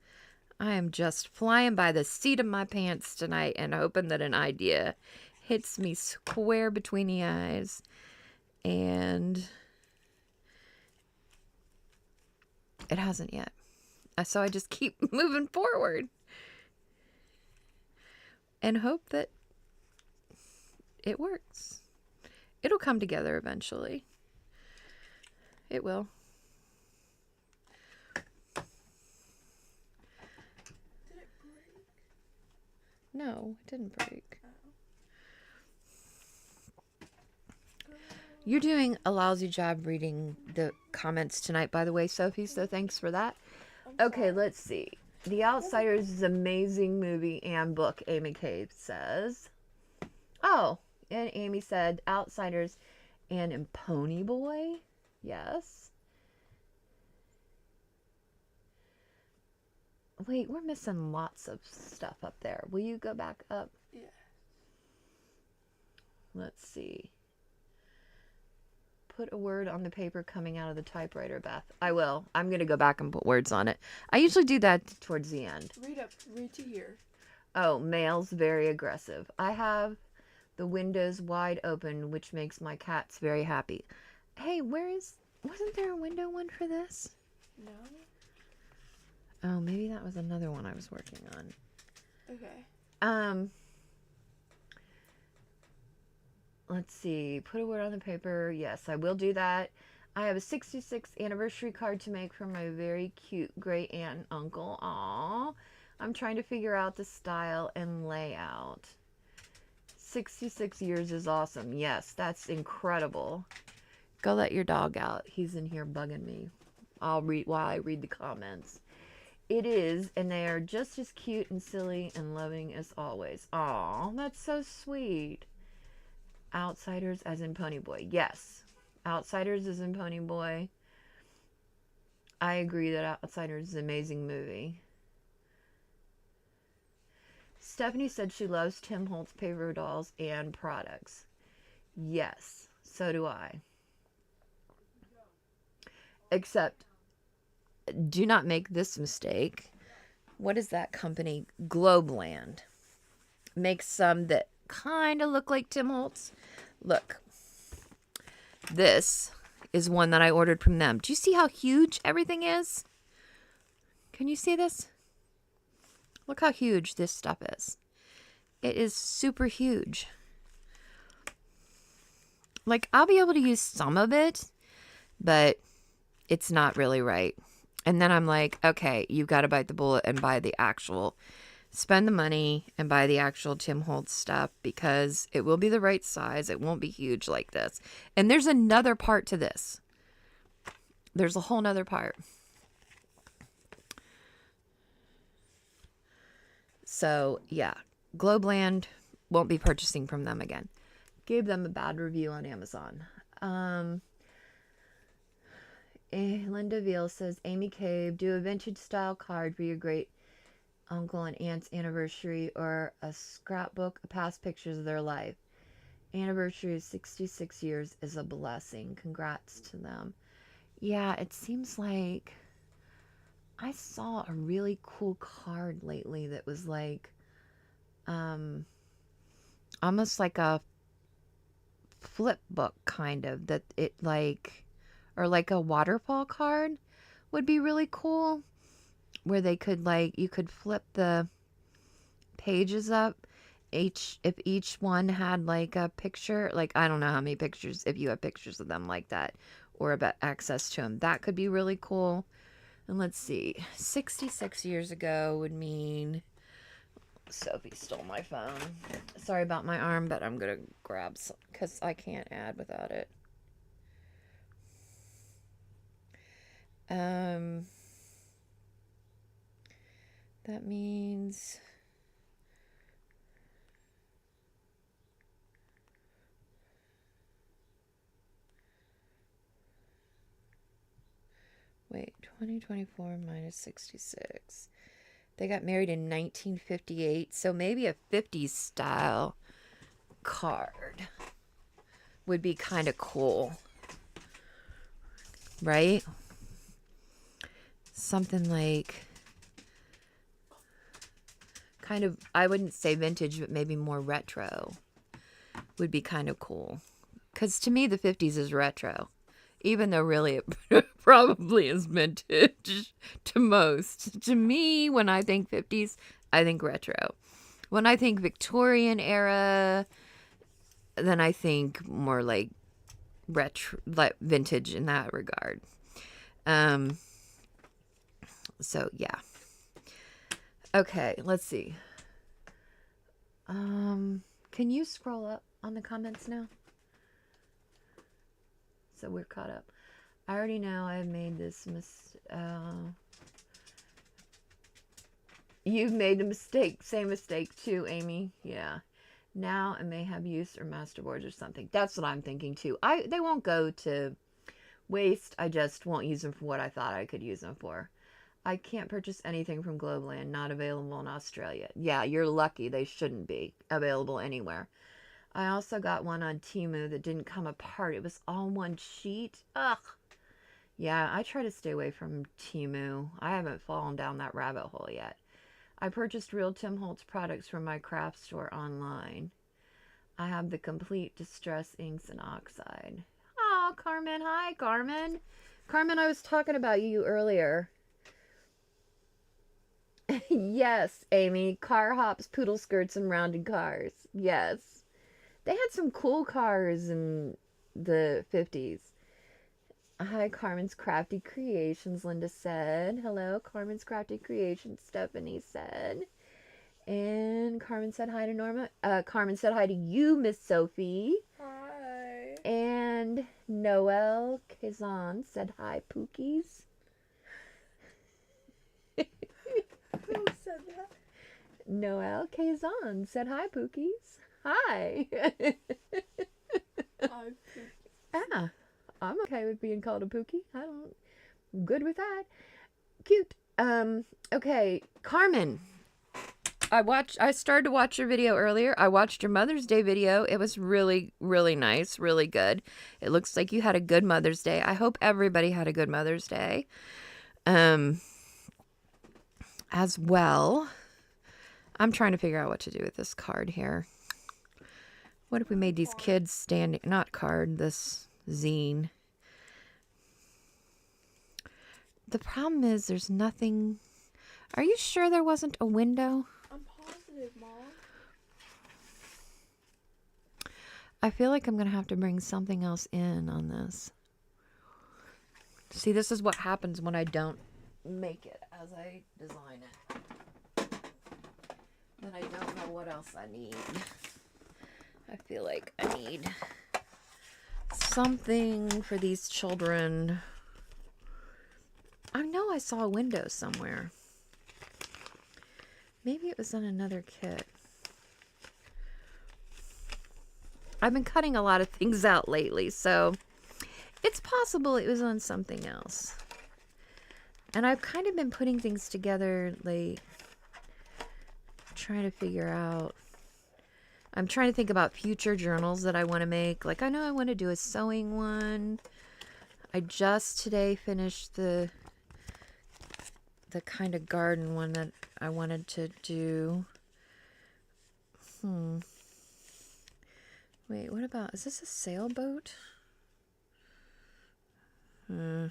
I am just flying by the seat of my pants tonight and hoping that an idea hits me square between the eyes. And it hasn't yet. So I just keep moving forward and hope that it works. It'll come together eventually. It will. Did it break? No, it didn't break. Oh. You're doing a lousy job reading the comments tonight, by the way, Sophie, so thanks for that. Okay, let's see. The Outsiders is an amazing movie and book, Amy Cave says. Oh, and Amy said Outsiders and Pony Boy. Yes. Wait, we're missing lots of stuff up there. Will you go back up? Yeah. Let's see. Put a word on the paper coming out of the typewriter, Beth. I will. I'm going to go back and put words on it. I usually do that towards the end. Read to here. Oh, male's very aggressive. I have the windows wide open, which makes my cats very happy. Hey, wasn't there a window one for this? No. Oh, maybe that was another one I was working on. Okay. Let's see. Put a word on the paper. Yes, I will do that. I have a 66th anniversary card to make for my very cute great aunt and uncle. Aww. I'm trying to figure out the style and layout. 66 years is awesome. Yes, that's incredible. Go let your dog out. He's in here bugging me. I'll read while I read the comments. It is, and they are just as cute and silly and loving as always. Aw, that's so sweet. Outsiders as in Pony Boy. Yes. Outsiders as in Pony Boy. I agree that Outsiders is an amazing movie. Stephanie said she loves Tim Holtz paper dolls and products. Yes, so do I. Except, do not make this mistake. What is that company? Globeland. Makes some that kind of look like Tim Holtz. Look. This is one that I ordered from them. Do you see how huge everything is? Can you see this? Look how huge this stuff is. It is super huge. Like, I'll be able to use some of it, but it's not really right. And then I'm like, okay, you've got to bite the bullet and buy the actual, spend the money and buy the actual Tim Holtz stuff because it will be the right size. It won't be huge like this. And there's another part to this. There's a whole nother part. So, yeah, Globeland, won't be purchasing from them again. Gave them a bad review on Amazon. Linda Veal says, Amy Cave, do a vintage style card for your great uncle and aunt's anniversary or a scrapbook of past pictures of their life. Anniversary of 66 years is a blessing. Congrats to them. Yeah, it seems like I saw a really cool card lately that was like almost like a flip book kind of, that it like, or like a waterfall card would be really cool, where they could like, you could flip the pages up, if each one had like a picture, like I don't know how many pictures, if you have pictures of them like that or about access to them, that could be really cool. And let's see, 66 years ago would mean, Sophie stole my phone. Sorry about my arm, but I'm gonna grab some because I can't add without it. That means wait, 2024 minus 66. They got married in 1958, so maybe a 50s style card would be kind of cool, right? Something like kind of, I wouldn't say vintage, but maybe more retro would be kind of cool. Because to me, the 50s is retro, even though really it probably is vintage to most. To me, when I think 50s, I think retro. When I think Victorian era, then I think more like retro, like vintage in that regard. So yeah. Okay, let's see. Can you scroll up on the comments now? So we're caught up. I already know I've made this You've made a mistake. Same mistake too, Amy. Yeah. Now I may have use or masterboards or something. That's what I'm thinking too. They won't go to waste. I just won't use them for what I thought I could use them for. I can't purchase anything from Globeland. Not available in Australia. Yeah, you're lucky. They shouldn't be available anywhere. I also got one on Temu that didn't come apart. It was all one sheet. Ugh. Yeah, I try to stay away from Temu. I haven't fallen down that rabbit hole yet. I purchased real Tim Holtz products from my craft store online. I have the complete distress inks and oxide. Oh, Carmen. Hi, Carmen. Carmen, I was talking about you earlier. Yes, Amy. Car hops, poodle skirts, and rounded cars. Yes. They had some cool cars in the 50s. Hi, Carmen's Crafty Creations, Linda said. Hello, Carmen's Crafty Creations, Stephanie said. And Carmen said hi to Norma. Carmen said hi to you, Miss Sophie. Hi. And Noel Kazan said hi, Pookies. Who said that? Noel Kazan said hi, Pookies. Hi. Hi. Yeah, I'm okay with being called a Pookie. I'm good with that. Cute. Okay, Carmen. I started to watch your video earlier. I watched your Mother's Day video. It was really, really nice, really good. It looks like you had a good Mother's Day. I hope everybody had a good Mother's Day. As well, I'm trying to figure out what to do with this card here. What if we made these kids standing, not card, this zine. The problem is there's nothing. Are you sure there wasn't a window? I'm positive, Mom. I feel like I'm going to have to bring something else in on this. See, this is what happens when I don't make it as I design it. Then I don't know what else I need. I feel like I need something for these children. I know I saw a window somewhere. Maybe it was on another kit. I've been cutting a lot of things out lately, so it's possible it was on something else. And I've kind of been putting things together, like trying to figure out. I'm trying to think about future journals that I want to make. Like, I know I want to do a sewing one. I just today finished the kind of garden one that I wanted to do. Wait, what about, is this a sailboat? No.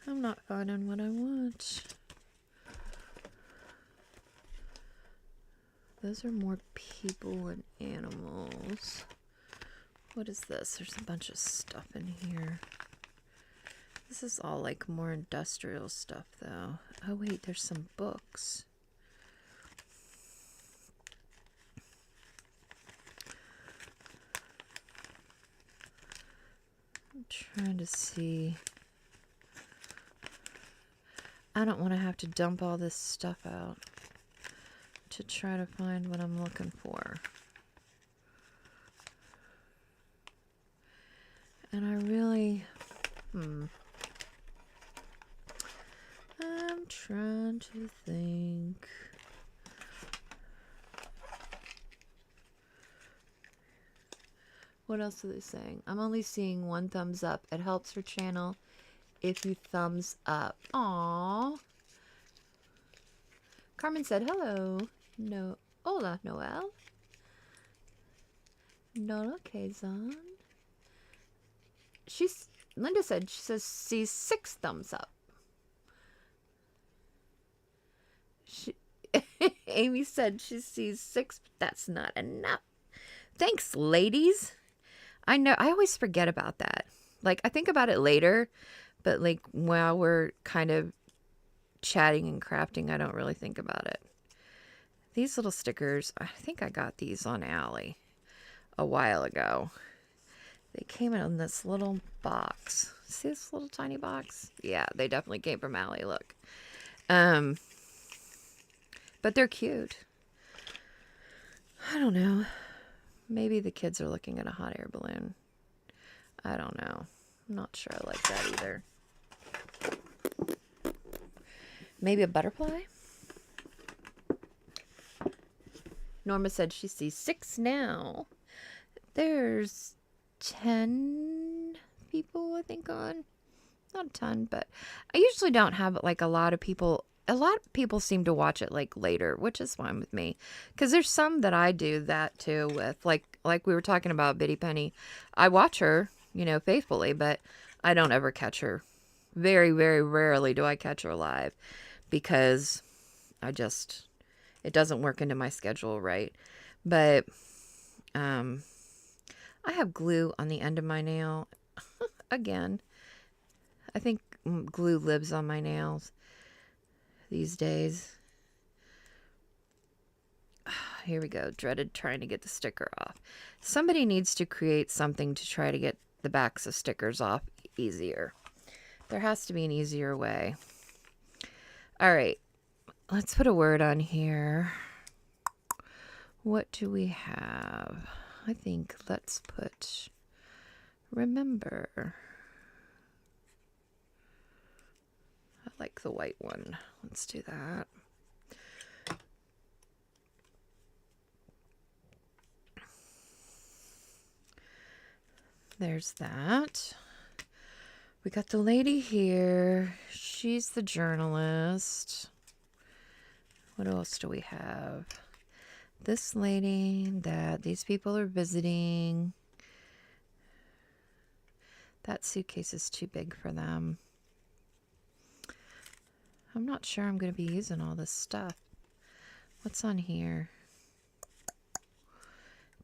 I'm not finding what I want. Those are more people and animals. What is this? There's a bunch of stuff in here. This is all like more industrial stuff though. Oh wait, there's some books. I'm trying to see. I don't want to have to dump all this stuff out to try to find what I'm looking for. And I really, I'm trying to think. What else are they saying? I'm only seeing one thumbs up. It helps her channel if you thumbs up. Aww. Carmen said hello. No. Hola, Noel. Nola Kazan. Linda said she sees 6 thumbs up. Amy said she sees 6, but that's not enough. Thanks, ladies. I know, I always forget about that. Like, I think about it later, but like while we're kind of chatting and crafting, I don't really think about it. These little stickers, I think I got these on Ally a while ago. They came in this little box. See this little tiny box? Yeah, they definitely came from Allie. Look. But they're cute. I don't know. Maybe the kids are looking at a hot air balloon. I don't know. I'm not sure I like that either. Maybe a butterfly? Norma said she sees 6 now. There's 10 people, I think, on. Not a ton, but I usually don't have like a lot of people. A lot of people seem to watch it like later, which is fine with me. Because there's some that I do that too with. Like we were talking about Biddy Penny. I watch her, faithfully, but I don't ever catch her. Very, very rarely do I catch her live. Because it doesn't work into my schedule right. But I have glue on the end of my nail. Again, I think glue lives on my nails these days. Here we go. Dreaded trying to get the sticker off. Somebody needs to create something to try to get the backs of stickers off easier. There has to be an easier way. All right. Let's put a word on here. What do we have? I think let's put remember. I like the white one. Let's do that. There's that. We got the lady here. She's the journalist. What else do we have? This lady that these people are visiting. That suitcase is too big for them. I'm not sure I'm going to be using all this stuff. What's on here?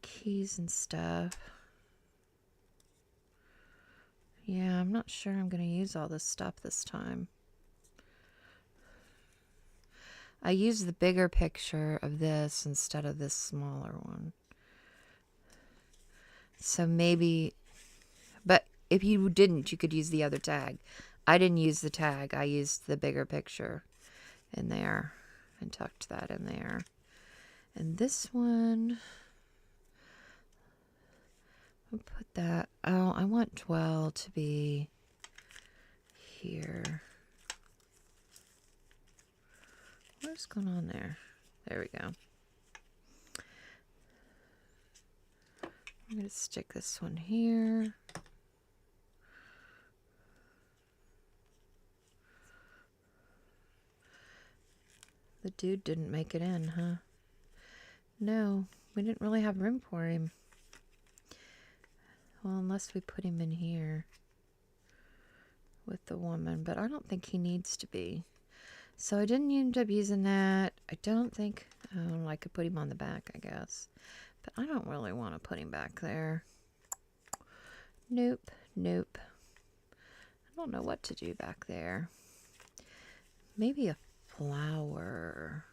Keys and stuff. Yeah, I'm not sure I'm going to use all this stuff this time. I used the bigger picture of this instead of this smaller one. So maybe, but if you didn't, you could use the other tag. I didn't use the tag. I used the bigger picture in there and tucked that in there. And this one, I'll put that, oh, I want dwell to be here. What's going on there? There we go. I'm going to stick this one here. The dude didn't make it in, huh? No, we didn't really have room for him. Well, unless we put him in here with the woman, but I don't think he needs to be. So I didn't end up using that. I don't think, oh, I could put him on the back, I guess. But I don't really want to put him back there. Nope, nope. I don't know what to do back there. Maybe a flower.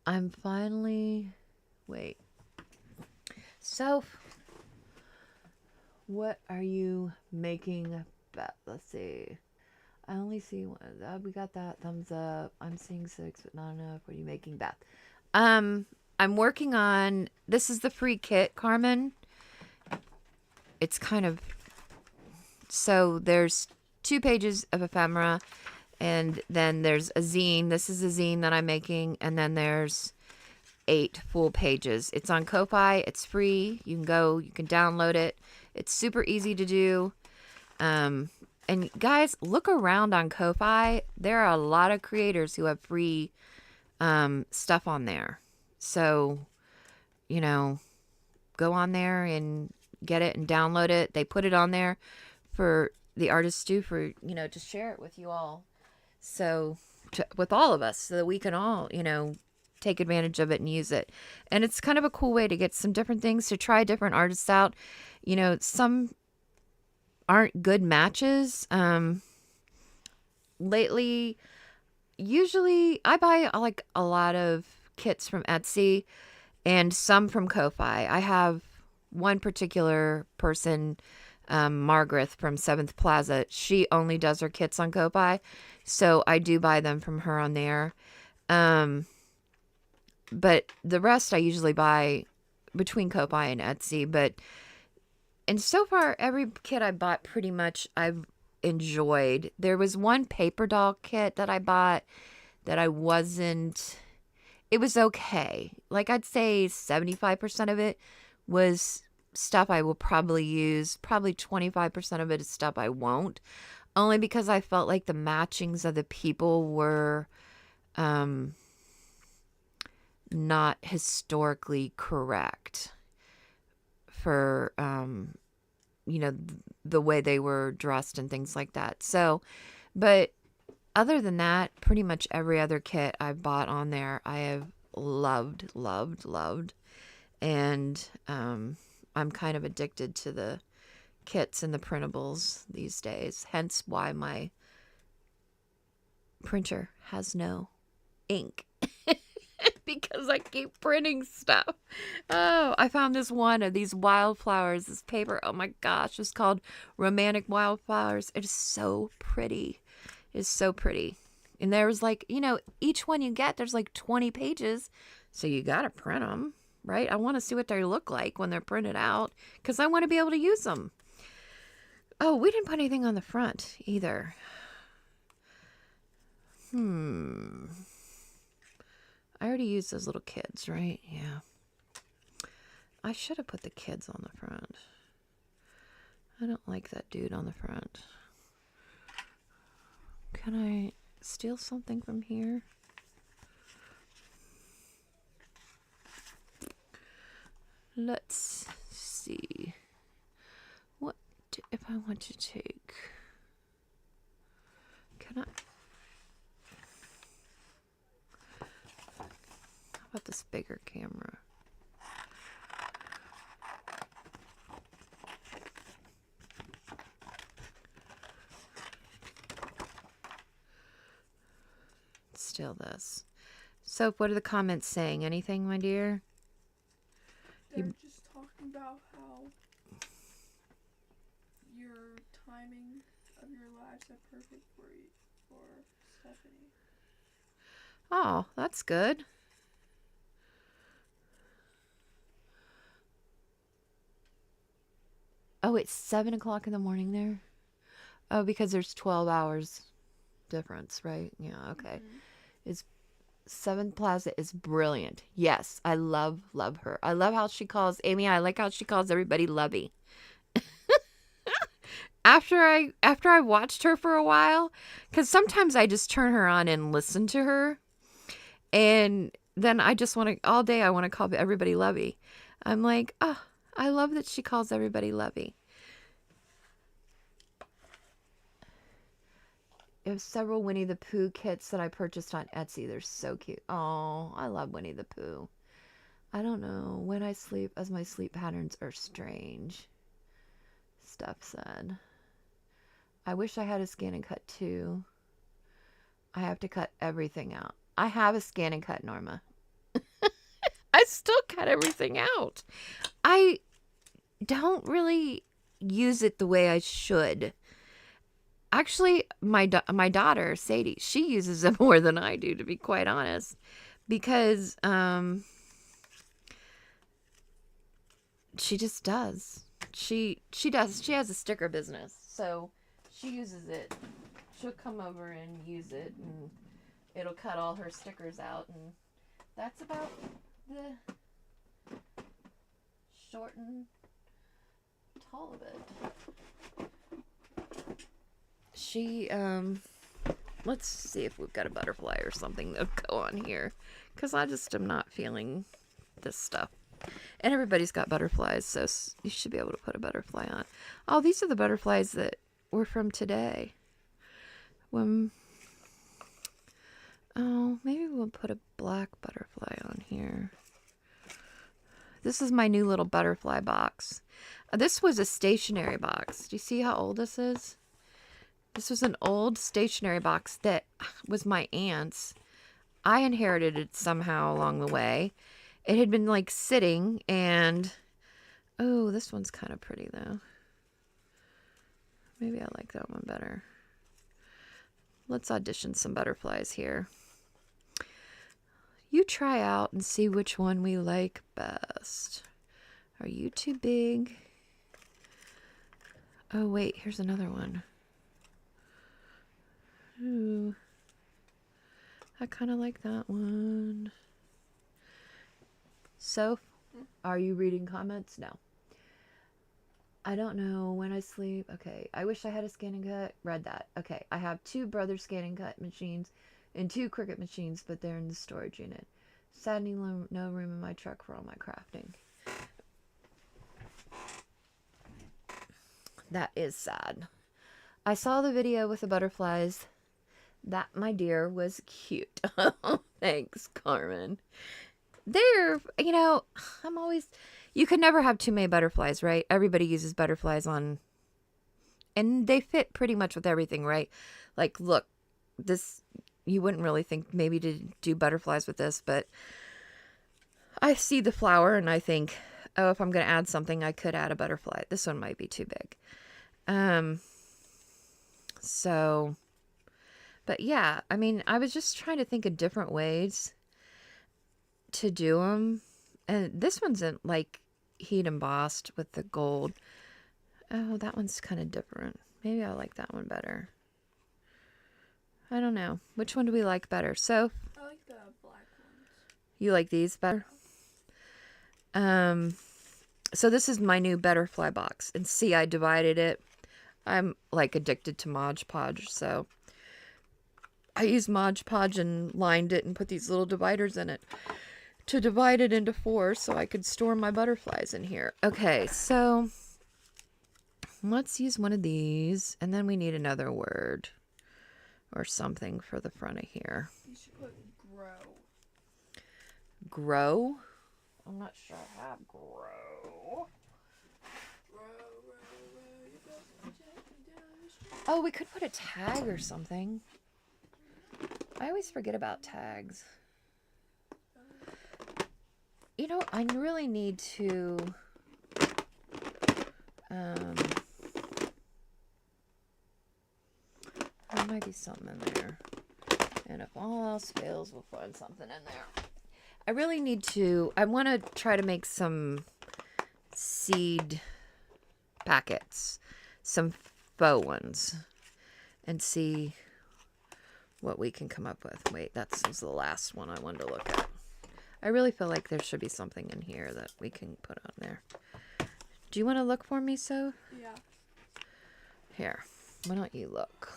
I'm finally, wait. So, what are you making, Beth? Let's see. I only see one. We got that thumbs up. I'm seeing 6, but not enough. What are you making, Beth? I'm working on, this is the free kit, Carmen. It's kind of, so there's 2 pages of ephemera, and then there's a zine. This is a zine that I'm making, and then there's 8 full pages. It's on Ko-Fi. It's free. You can go, you can download it. It's super easy to do. And guys, look around on Ko-Fi. There are a lot of creators who have free stuff on there. So, go on there and get it and download it. They put it on there for the artists to, to share it with you all. So, with all of us, so that we can all, take advantage of it and use it. And it's kind of a cool way to get some different things, to try different artists out. Some aren't good matches. Lately, usually I buy like a lot of kits from Etsy and some from Ko-Fi. I have one particular person, Margaret from 7th Plaza, she only does her kits on Kopai. So I do buy them from her on there. But the rest I usually buy between Kopai and Etsy. And so far, every kit I bought pretty much I've enjoyed. There was one paper doll kit that I bought that I wasn't, it was okay. Like I'd say 75% of it was stuff I will probably use. Probably 25% of it is stuff I won't. Only because I felt like the matchings of the people were not historically correct for, the way they were dressed and things like that. So, but other than that, pretty much every other kit I've bought on there, I have loved, loved, loved. And I'm kind of addicted to the kits and the printables these days. Hence why my printer has no ink. Because I keep printing stuff. Oh, I found this one of these wildflowers, this paper. Oh my gosh, it's called Romantic Wildflowers. It is so pretty. It's so pretty. And there was like, each one you get, there's like 20 pages. So you got to print them, right? I want to see what they look like when they're printed out because I want to be able to use them. Oh, we didn't put anything on the front either. I already used those little kids, right? Yeah. I should have put the kids on the front. I don't like that dude on the front. Can I steal something from here? Let's see. What if I want to take? Can I? How about this bigger camera? Still this. So, what are the comments saying? Anything, my dear? They're just talking about how your timing of your lives are perfect for you, for Stephanie. Oh, that's good. Oh, it's 7 o'clock in the morning there? Oh, because there's 12 hours difference, right? Yeah, okay. It's 7th Plaza is brilliant. Yes, I love her. I love how she calls Amy. I like how she calls everybody Lovey. After I watched her for a while, because sometimes I just turn her on and listen to her, and then I just want to all day I want to call everybody Lovey. I'm like, oh, I love that she calls everybody Lovey. There's several Winnie the Pooh kits that I purchased on Etsy. They're so cute. Oh, I love Winnie the Pooh. I don't know when I sleep, as my sleep patterns are strange. Steph said. I wish I had a scan and cut too. I have to cut everything out. I have a scan and cut, Norma. I still cut everything out. I don't really use it the way I should. Actually, my daughter, Sadie, she uses it more than I do, to be quite honest. Because she just does. She does. She has a sticker business. So she uses it. She'll come over and use it. And it'll cut all her stickers out. And that's about the short and tall of it. She, let's see if we've got a butterfly or something that'll go on here. Because I just am not feeling this stuff. And everybody's got butterflies, so you should be able to put a butterfly on. Oh, these are the butterflies that were from today. Oh, maybe we'll put a black butterfly on here. This is my new little butterfly box. This was a stationery box. Do you see how old this is? This was an old stationery box that was my aunt's. I inherited it somehow along the way. It had been like sitting, and Oh, this one's kind of pretty though. Maybe I like that one better. Let's audition some butterflies here. You try out and see which one we like best. Are you too big? Oh, wait, here's another one. Ooh. I kind of like that one. So, are you reading comments? No. I don't know when I sleep. Okay. I wish I had a scan and cut. Read that. Okay. I have 2 brother scan and cut machines and 2 Cricut machines, but they're in the storage unit. Sadly, no room in my truck for all my crafting. That is sad. I saw the video with the butterflies. That, my dear, was cute. Thanks, Carmen. They're, you know, you could never have too many butterflies, right? Everybody uses butterflies on, and they fit pretty much with everything, right? Like, look, this, you wouldn't really think maybe to do butterflies with this, but I see the flower and I think, oh, if I'm going to add something, I could add a butterfly. This one might be too big. So, but yeah, I mean, I was just trying to think of different ways to do them. And this one's in like heat embossed with the gold. Oh, that one's kind of different. Maybe I like that one better. I don't know. Which one do we like better? So, I like the black ones. you like these better? So this is my new butterfly box. And see, I divided it. I'm like addicted to Mod Podge, so I used Mod Podge and lined it and put these little dividers in it to divide it into 4 so I could store my butterflies in here. Okay, so let's use one of these, and then we need another word or something for the front of here. You should put grow. Grow? I'm not sure I have grow. Oh, we could put a tag or something. I always forget about tags. You know, I really need to there might be something in there. And if all else fails, we'll find something in there. I really need to, I want to try to make some seed packets, some faux ones, and see what we can come up with. Wait, that was the last one I wanted to look at. I really feel like there should be something in here that we can put on there. Do you want to look for me, So? Yeah. Here, why don't you look?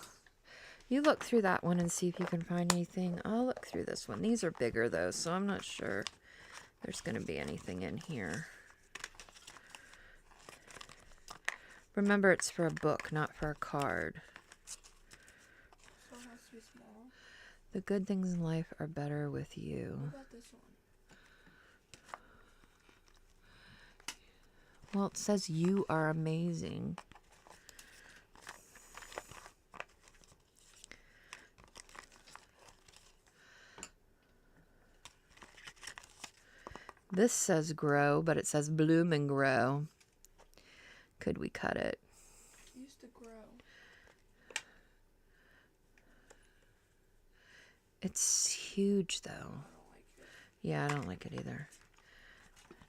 You look through that one and see if you can find anything. I'll look through this one. These are bigger, though, so I'm not sure there's going to be anything in here. Remember, it's for a book, not for a card. So it has to be small. The good things in life are better with you. What about this one? Well, it says you are amazing. This says grow, but it says bloom and grow. Could we cut it? It used to grow. It's huge, though. I don't like it. Yeah, I don't like it either.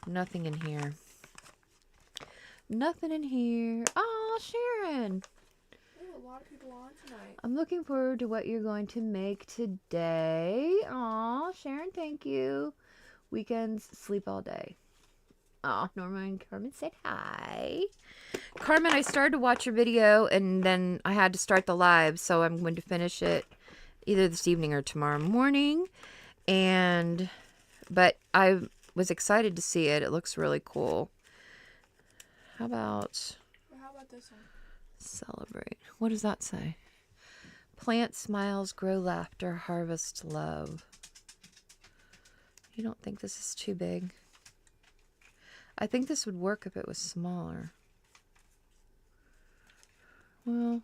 Nothing in here. Nothing in here. Oh, Sharon. Ooh, a lot of people on tonight. I'm looking forward to what you're going to make today. Aw, Sharon, thank you. Weekends, sleep all day. Oh, Norma and Carmen said hi. Carmen, I started to watch your video and then I had to start the live, so I'm going to finish it either this evening or tomorrow morning. But I was excited to see it. It looks really cool. How about this one? celebrate? What does that say? Plant smiles, grow laughter, harvest love. You don't think this is too big? I think this would work if it was smaller. Well,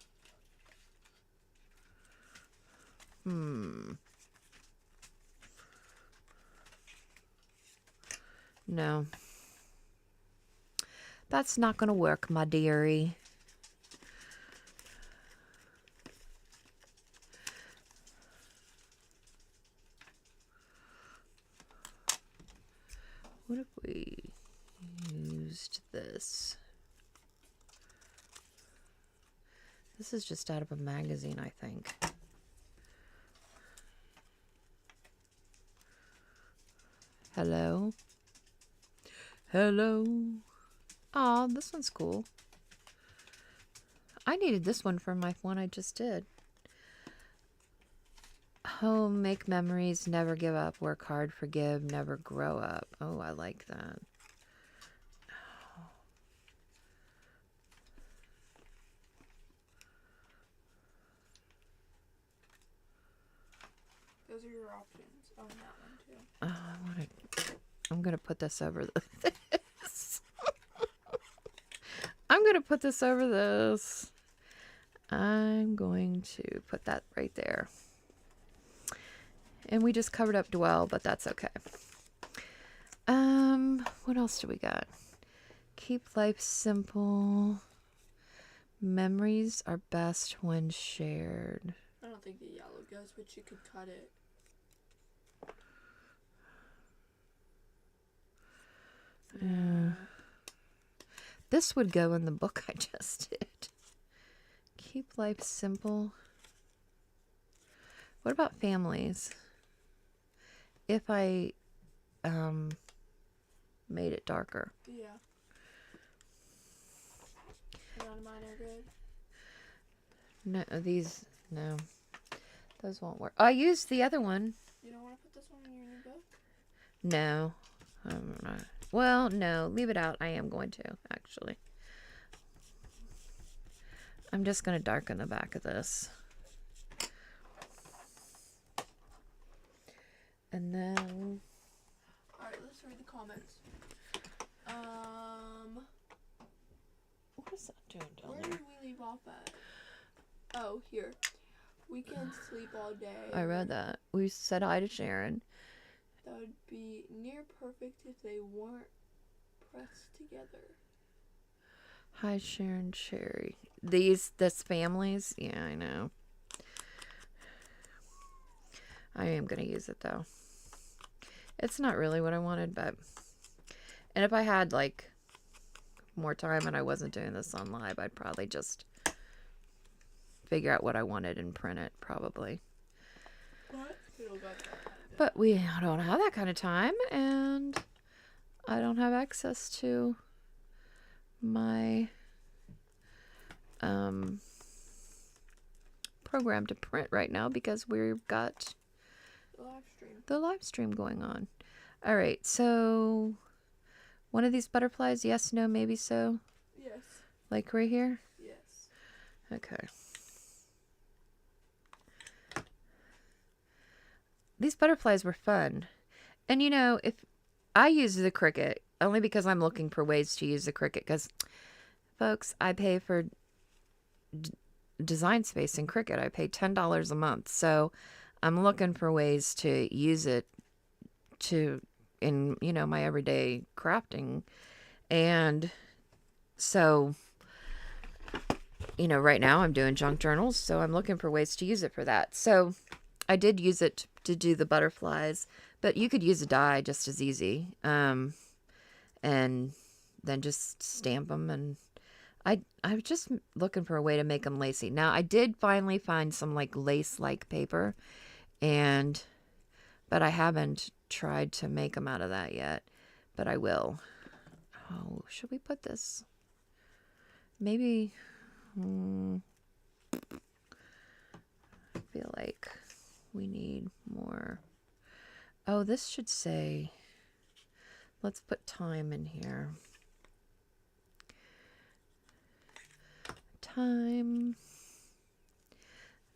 no. That's not going to work, my dearie. What if we used this? This is just out of a magazine, I think. Hello? Hello? Aw, this one's cool. I needed this one for my one I just did. Home, make memories, never give up, work hard, forgive, never grow up. Oh, I like that. Those are your options on that one too. I'm gonna put this over this. I'm gonna put this over this. I'm going to put that right there. And we just covered up dwell, but that's okay. What else do we got? Keep life simple. Memories are best when shared. I don't think the yellow goes, but you could cut it. Yeah. This would go in the book I just did. Keep life simple. What about families? If I made it darker. Yeah. None of mine are good. No, these, no. Those won't work. I used the other one. You don't want to put this one in your new book? No. I'm not. Well, no. Leave it out. I am going to, actually. I'm just going to darken the back of this. And then... Alright, let's read the comments. What is that doing down Where there? did we leave off at? Oh, here. We can sleep all day. I read that. We said hi to Sharon. That would be near perfect if they weren't pressed together. Hi, Sharon Cherry. This families? Yeah, I know. I am going to use it, though. It's not really what I wanted, but... And if I had, like, more time and I wasn't doing this on live, I'd probably just figure out what I wanted and print it, probably. What? But we don't have that kind of time, and I don't have access to my program to print right now because we've got the live stream going on. All right, so one of these butterflies, yes, no, maybe so? Yes. Like right here? Yes. Okay. These butterflies were fun. And you know, if I use the Cricut, only because I'm looking for ways to use the Cricut, because folks, I pay for design space in Cricut. I pay $10 a month. So I'm looking for ways to use it in, you know, my everyday crafting. And so, you know, right now I'm doing junk journals, so I'm looking for ways to use it for that. So I did use it to do the butterflies, but you could use a die just as easy. And then just stamp them, and I was just looking for a way to make them lacy. Now I did finally find some like lace-like paper, but I haven't tried to make them out of that yet, but I will. Oh, should we put this? Maybe. I feel like we need more. Oh, this should say, let's put time in here. Time.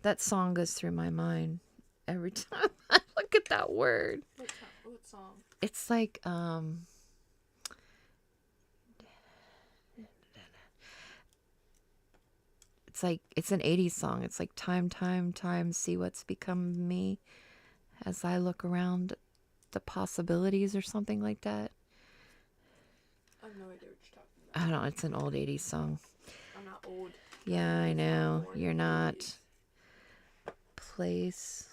That song goes through my mind every time I look at that word. What song? It's like, it's an 80s song. It's like time, time, time, see what's become of me as I look around the possibilities or something like that. I'm have no idea what you're talking I about. don't know. It's an old 80s song. I'm not old. Yeah, I know. born You're in the not. 80s. Place.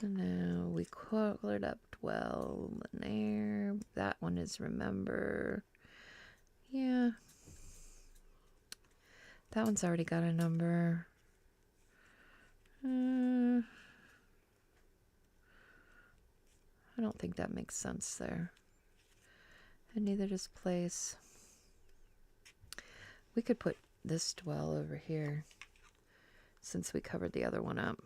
No, we colored up dwell. There. That one is remember. Yeah. That one's already got a number. I don't think that makes sense there. And neither does place. We could put this dwell over here since we covered the other one up.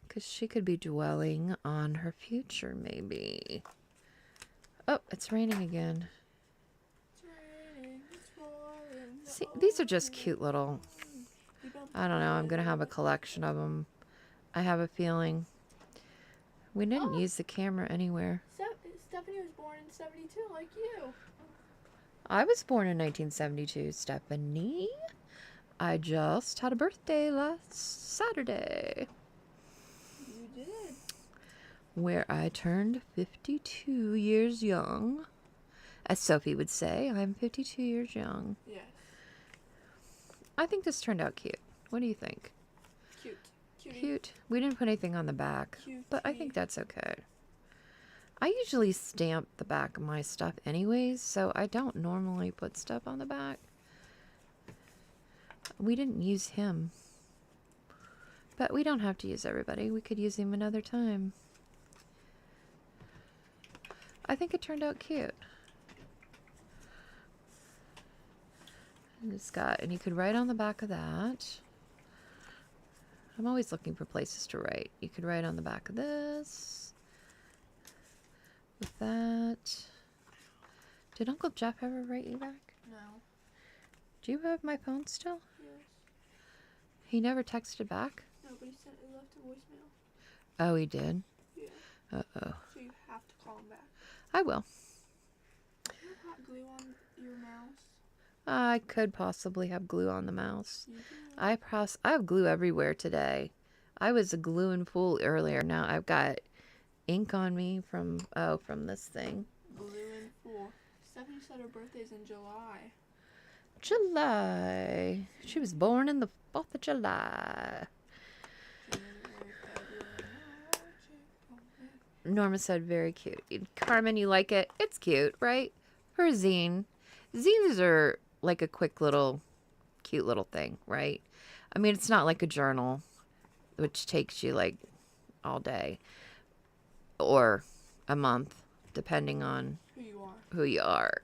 Because she could be dwelling on her future, maybe. Oh, it's raining again. It's raining, it's falling, See, these are just cute little... I don't know. I'm going to have a collection of them. I have a feeling. We didn't use the camera anywhere. Stephanie was born in 72, like you. I was born in 1972, Stephanie. I just had a birthday last Saturday. You did. Where I turned 52 years young. As Sophie would say, I'm 52 years young. Yes. I think this turned out cute. What do you think? Cute. Cutie. Cute. We didn't put anything on the back, but I think that's okay. I usually stamp the back of my stuff anyways, so I don't normally put stuff on the back. We didn't use him. But we don't have to use everybody. We could use him another time. I think it turned out cute. And it's got, and you could write on the back of that. I'm always looking for places to write. You could write on the back of this. With that. Did Uncle Jeff ever write you back? No. Do you have my phone still? Yes. He never texted back? No, but he left a voicemail. Oh, he did? Yeah. Uh-oh. So you have to call him back. I will. Do you have hot glue on your mouse? I could possibly have glue on the mouse. You do. I have glue everywhere today. I was a gluing fool earlier. Now I've got ink on me from this thing. Blue and full. Stephanie said her birthday's in July. July. She was born in the 4th of July. Norma said very cute. Carmen, you like it? It's cute, right? For a zine. Zines are like a quick little, cute little thing, right? I mean, it's not like a journal, which takes you like all day or a month, depending on who you are.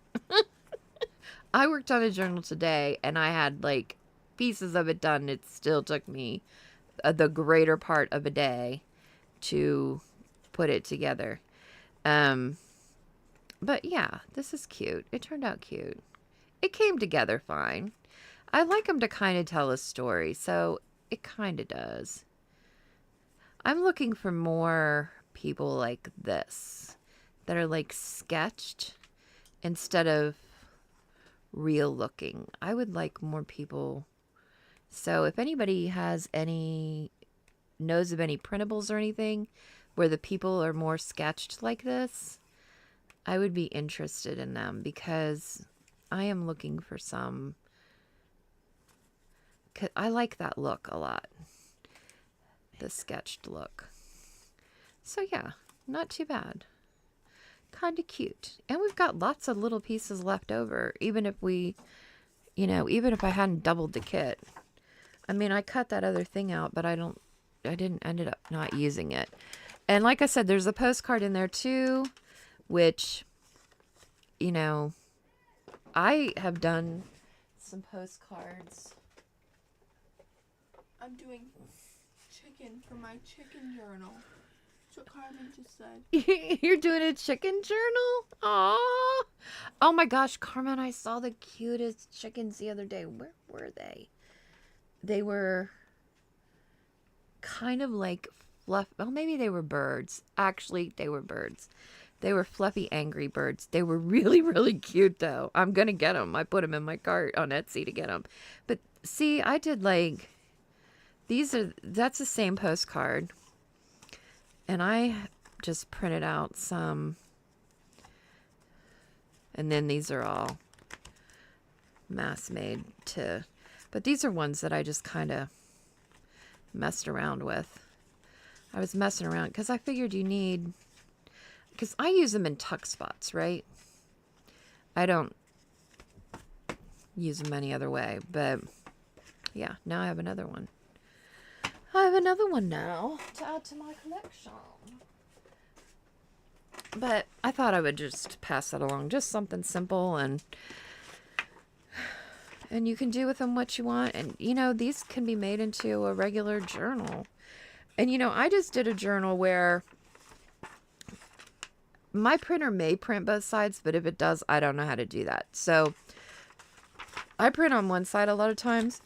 I worked on a journal today and I had like pieces of it done. It still took me the greater part of a day to put it together. But yeah, this is cute. It turned out cute. It came together fine. I like them to kind of tell a story, so it kind of does. I'm looking for more people like this that are like sketched instead of real looking. I would like more people. So if anybody knows of any printables or anything where the people are more sketched like this, I would be interested in them because I am looking for some. I like that look a lot. The sketched look. So yeah, not too bad. Kind of cute. And we've got lots of little pieces left over, even if even if I hadn't doubled the kit. I mean, I cut that other thing out, but I ended up not using it. And like I said, there's a postcard in there too, which, I have done some postcards. I'm doing chicken for my chicken journal. That's what Carmen just said. You're doing a chicken journal? Aww. Oh my gosh, Carmen, I saw the cutest chickens the other day. Where were they? They were kind of like fluff. Well, maybe they were birds. Actually, they were birds. They were fluffy, angry birds. They were really, really cute, though. I'm going to get them. I put them in my cart on Etsy to get them. But see, I did like... that's the same postcard. And I just printed out some, and then these are all mass made to, but these are ones that I just kind of messed around with. I was messing around because I figured you need, because I use them in tuck spots, right? I don't use them any other way, but yeah, now I have another one. I have another one now to add to my collection. But I thought I would just pass that along. Just something simple, and you can do with them what you want. And, you know, these can be made into a regular journal. And, you know, I just did a journal where my printer may print both sides, but if it does, I don't know how to do that. So I print on one side a lot of times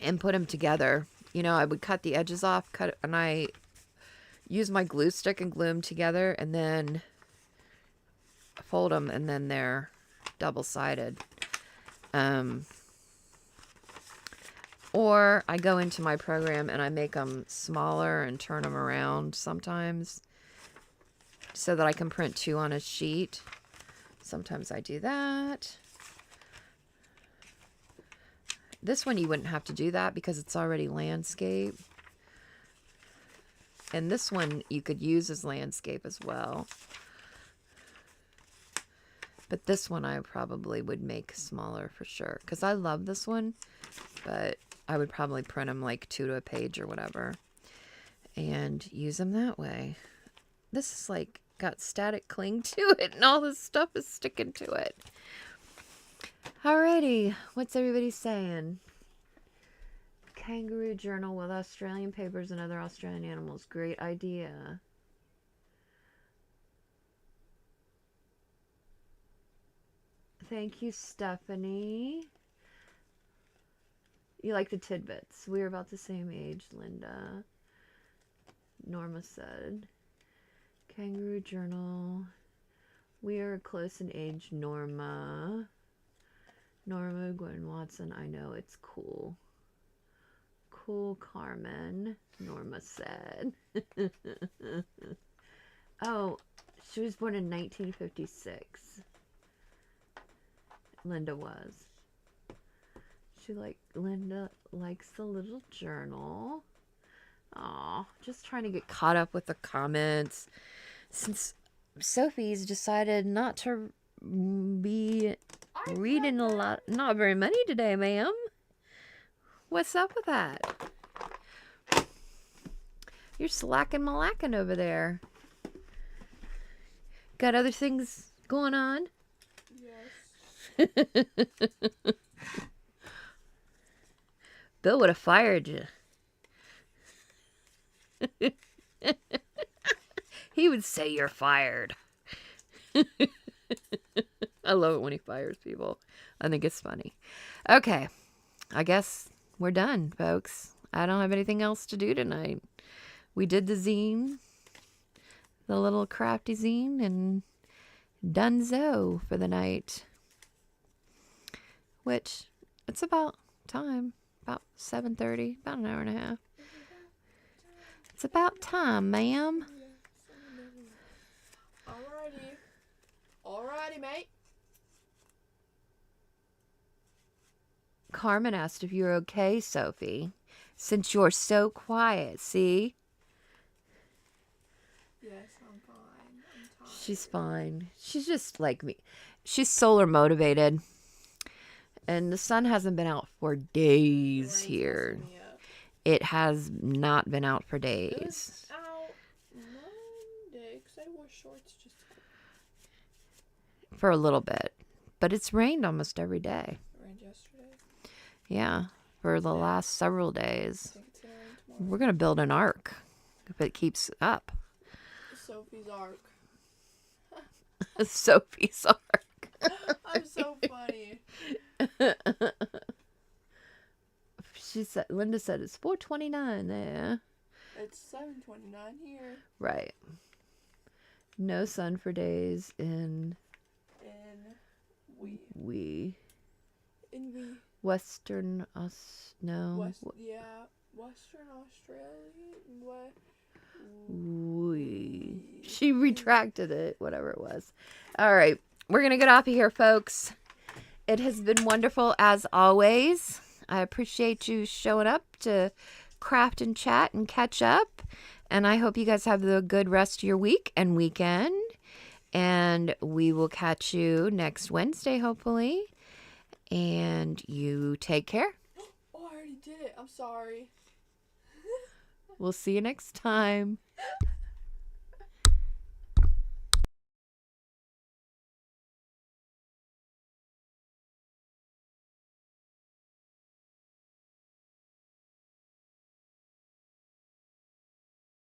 and put them together. You know, I would cut the edges off, and I use my glue stick and glue them together, and then fold them, and then they're double-sided. Or I go into my program and I make them smaller and turn them around sometimes so that I can print 2 on a sheet. Sometimes I do that. This one you wouldn't have to do that because it's already landscape. And this one you could use as landscape as well. But this one I probably would make smaller for sure. Because I love this one. But I would probably print them like 2 to a page or whatever. And use them that way. This is like got static cling to it. And all this stuff is sticking to it. Alrighty. What's everybody saying? Kangaroo journal with Australian papers and other Australian animals. Great idea. Thank you, Stephanie. You like the tidbits. We're about the same age, Linda. Norma said. Kangaroo journal. We are close in age, Norma. Norma, Gwen Watson. I know, it's cool. Cool, Carmen, Norma said. Oh, she was born in 1956. Linda was. Linda likes the little journal. Aw, just trying to get caught up with the comments. Since Sophie's decided not to be reading a lot. Not very many today, ma'am. What's up with that? You're slacking-malacking over there. Got other things going on? Yes. Bill would have fired you. He would say you're fired. I love it when he fires people. I think it's funny. Okay. I guess we're done, folks. I don't have anything else to do tonight. We did the zine. The little crafty zine. And donezo for the night. Which, it's about time. About 7:30. About an hour and a half. It's about time, ma'am. Alrighty, mate. Carmen asked if you're okay, Sophie. Since you're so quiet, see? Yes, I'm fine. I'm tired. She's fine. She's just like me. She's solar motivated. And the sun hasn't been out for days here. It has not been out for days. It was out Monday because I wore shorts just For a little bit. But it's rained almost every day. It rained yesterday. Yeah, for the last several days. I think it's gonna rain tomorrow. We're going to build an ark if it keeps up. Sophie's arc. Sophie's ark. I'm so funny. Linda said it's 4:29 there. It's 7:29 here. Right. No sun for days in Western us no yeah. Western Australia? What? She retracted it, whatever it was. All right. We're going to get off of here, folks. It has been wonderful as always. I appreciate you showing up to craft and chat and catch up. And I hope you guys have a good rest of your week and weekend. And we will catch you next Wednesday, hopefully. And you take care. Oh, I already did it. I'm sorry. We'll see you next time.